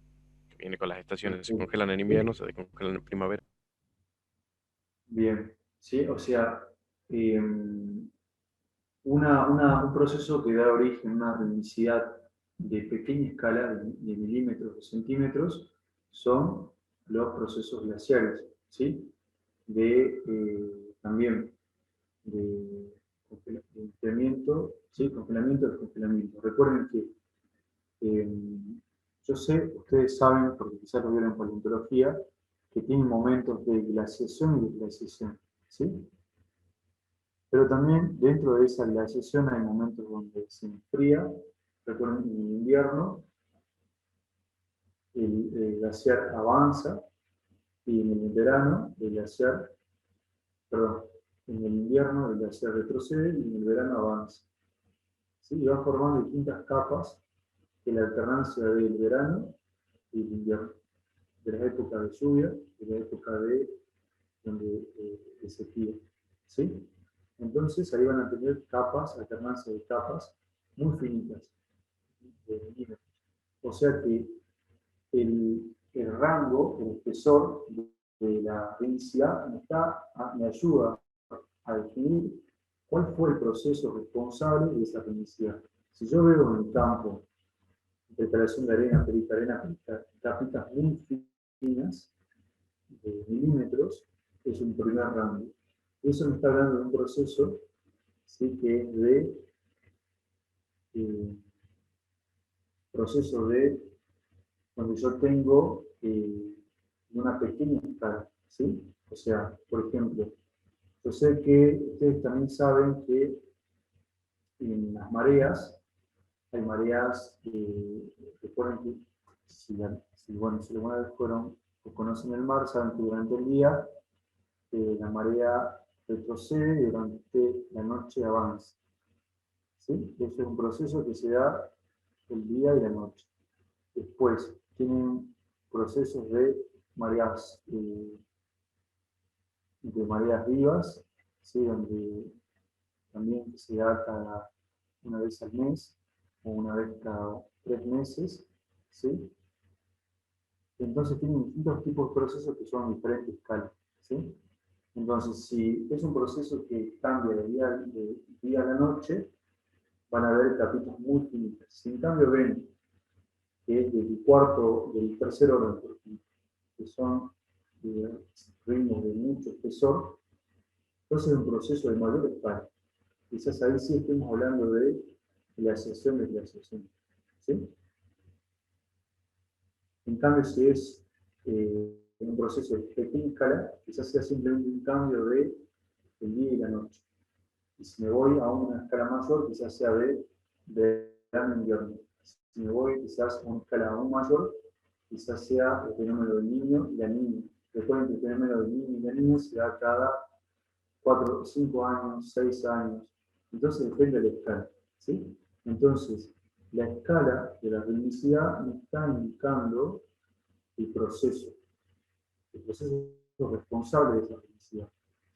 que viene con las estaciones. Se congelan en invierno, se descongelan en primavera. Bien, ¿sí? O sea, un proceso que da origen a una ritmicidad de pequeña escala, de milímetros o centímetros, son los procesos glaciares, ¿sí? También de enfriamiento, ¿sí? Congelamiento y descongelamiento. Recuerden que yo sé, ustedes saben, porque quizás lo vieron en paleontología, que tienen momentos de glaciación y desglaciación, ¿sí? Pero también dentro de esa glaciación hay momentos donde se enfría. Recuerden, en el invierno el glaciar avanza y en el verano el glaciar, perdón, en el invierno el glaciar retrocede y en el verano avanza. ¿Sí? Y va formando distintas capas en la alternancia del verano y el invierno, de la época de lluvia y de la época de sequía. ¿Sí? Entonces ahí van a tener capas, alternancia de capas muy finitas, de milímetros. O sea que el rango, el espesor de la densidad me ayuda a definir cuál fue el proceso responsable de esa densidad. Si yo veo en el campo preparación de arena, perita, capitas muy finas, de milímetros, es un primer rango. Eso me está hablando de un proceso, ¿sí? Que es de proceso de donde yo tengo una pequeña escala, ¿sí? O sea, por ejemplo, yo sé que ustedes también saben que en las mareas, hay mareas, recuerden que si alguna vez fueron o conocen el mar, saben que durante el día la marea retrocede y durante la noche avanza. ¿Sí? Eso es un proceso que se da el día y la noche. Después tienen procesos de mareas vivas, ¿sí? Donde también se da cada una vez al mes o una vez cada 3 meses. ¿Sí? Entonces tienen distintos tipos de procesos que son diferentes escalas. ¿Sí? Entonces, si es un proceso que cambia de día a la noche, van a ver capitas muy finitas. Si en cambio ven que es del tercer orden, por ejemplo, que son ritmos de mucho espesor, entonces es un proceso de mayor escala. Quizás ahí sí estemos hablando de glaciación de glaciación. ¿Sí? En cambio, si es un proceso de pequeña escala, quizás sea simplemente un cambio de el día y la noche. Y si me voy a una escala mayor, quizás sea de verano invierno. Si me voy quizás a una escala aún mayor, quizás sea el fenómeno del niño y la niña. Recuerden que el fenómeno del niño y la niña se da cada 4, 5 años, 6 años. Entonces depende de la escala. ¿Sí? Entonces, la escala de la ritmicidad me está indicando el proceso. el proceso responsable de esa felicidad.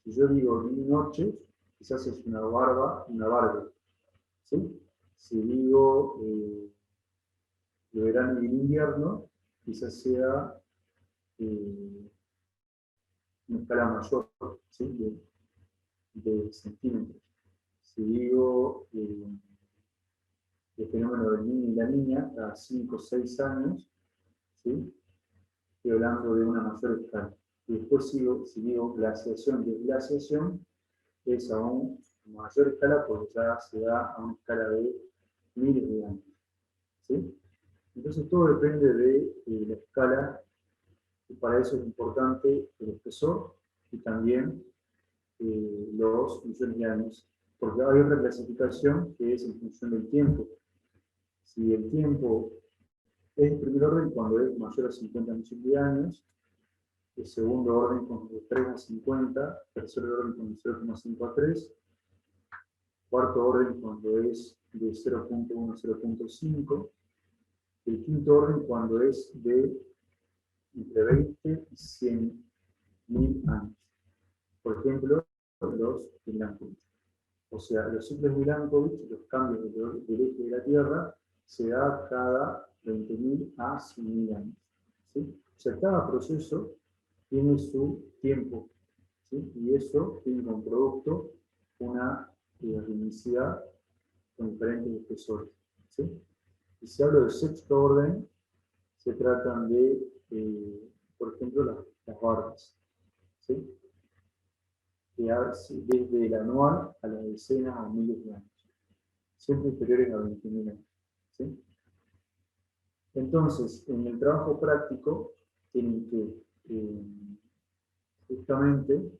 Si yo digo 10 noches, quizás es una barba, ¿sí? Si digo de verano y invierno, quizás sea una escala mayor, ¿sí? de centímetros. Si digo el fenómeno del niño y la niña, cada 5 o 6 años, ¿sí? Estoy hablando de una mayor escala. Y después si digo glaciación, desglaciación, es a una mayor escala porque ya se da a una escala de miles de años. ¿Sí? Entonces todo depende de la escala, y para eso es importante el espesor y también los millones de años, porque hay otra clasificación que es en función del tiempo. Si el tiempo es el primer orden cuando es mayor a 50 millones de años, el segundo orden cuando es de 3 a 50, tercer orden cuando es 0,5 a 3, cuarto orden cuando es de 0,1 a 0,5, el quinto orden cuando es de entre 20 y 100.000 años. Por ejemplo, los Milankovitch. O sea, los ciclos Milankovitch, los cambios del eje de la Tierra, se da cada 20.000 a 100.000 años. ¿Sí? O sea, cada proceso tiene su tiempo, ¿sí? Y eso tiene como producto una ritmicidad con diferentes espesores. ¿Sí? Y si hablo de sexto orden, se tratan de, por ejemplo, las barbas. ¿Sí? Desde el anual a las decenas o miles de años, siempre inferiores a 20.000 años. ¿Sí? Entonces, en el trabajo práctico, tienen que, justamente,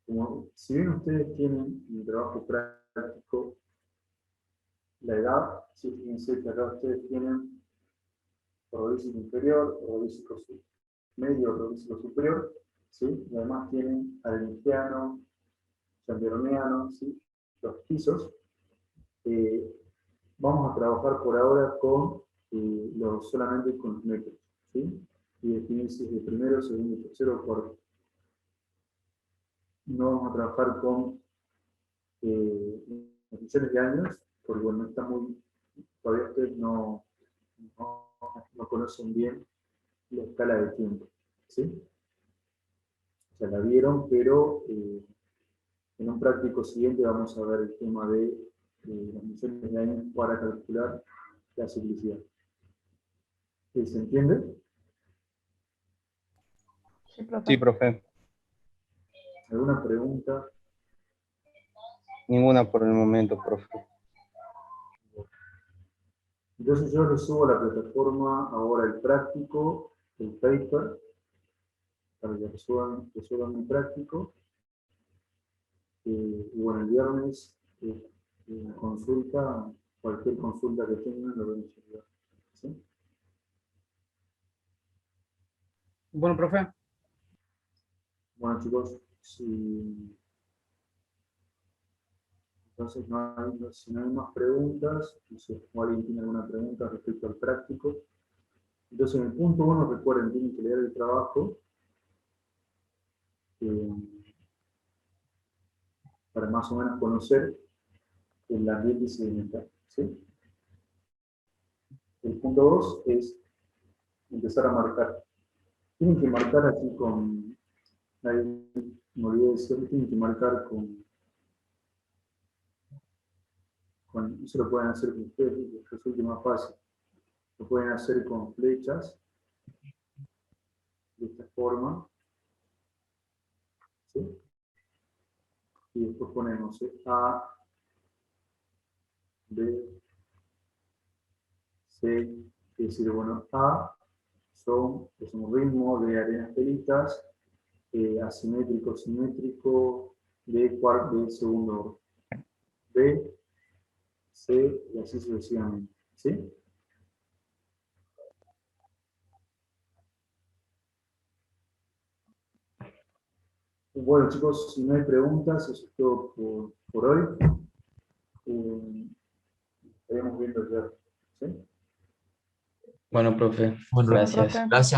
como si bien ustedes tienen en el trabajo práctico la edad, si fíjense que acá ustedes tienen rodillo inferior, rodillo medio, rodillo superior, ¿sí? Y además tienen arenistiano, chamberoniano, ¿sí? Los pisos. Vamos a trabajar por ahora con solamente con los metros, ¿sí? Y definir si es de primero, segundo, tercero o cuarto. No vamos a trabajar con millones de años, porque bueno, todavía ustedes no conocen bien la escala de tiempo, ¿sí? O sea, la vieron, pero en un práctico siguiente vamos a ver el tema de los millones de años para calcular la ciclicidad. ¿Se entiende? Sí, profe. ¿Alguna pregunta? Ninguna por el momento, profe. Entonces yo les subo a la plataforma ahora el práctico, el paper, para que resuelvan un práctico. Y bueno, el viernes cualquier consulta que tengan, lo vamos a ayudar. ¿Sí? Bueno, profe. Bueno, chicos, entonces si no hay más preguntas, no sé, o alguien tiene alguna pregunta respecto al práctico. Entonces, en el punto 1, recuerden, tienen que leer el trabajo para más o menos conocer el ambiente sedimental. ¿Sí? El punto 2 es empezar a marcar. Tienen que marcar así con, me olvidé decir, tienen que marcar con eso lo pueden hacer con ustedes, les resulte más fácil. Lo pueden hacer con flechas, de esta forma. ¿Sí? Y después ponemos A, B, C, es decir, bueno, A es un ritmo de arenas pelitas, asimétrico, simétrico, de segundo orden. B, C, y así sucesivamente. ¿Sí? Bueno, chicos, si no hay preguntas, eso es todo por hoy. Estaremos viendo ya. ¿Sí? Bueno, profe, Bueno, gracias. gracias.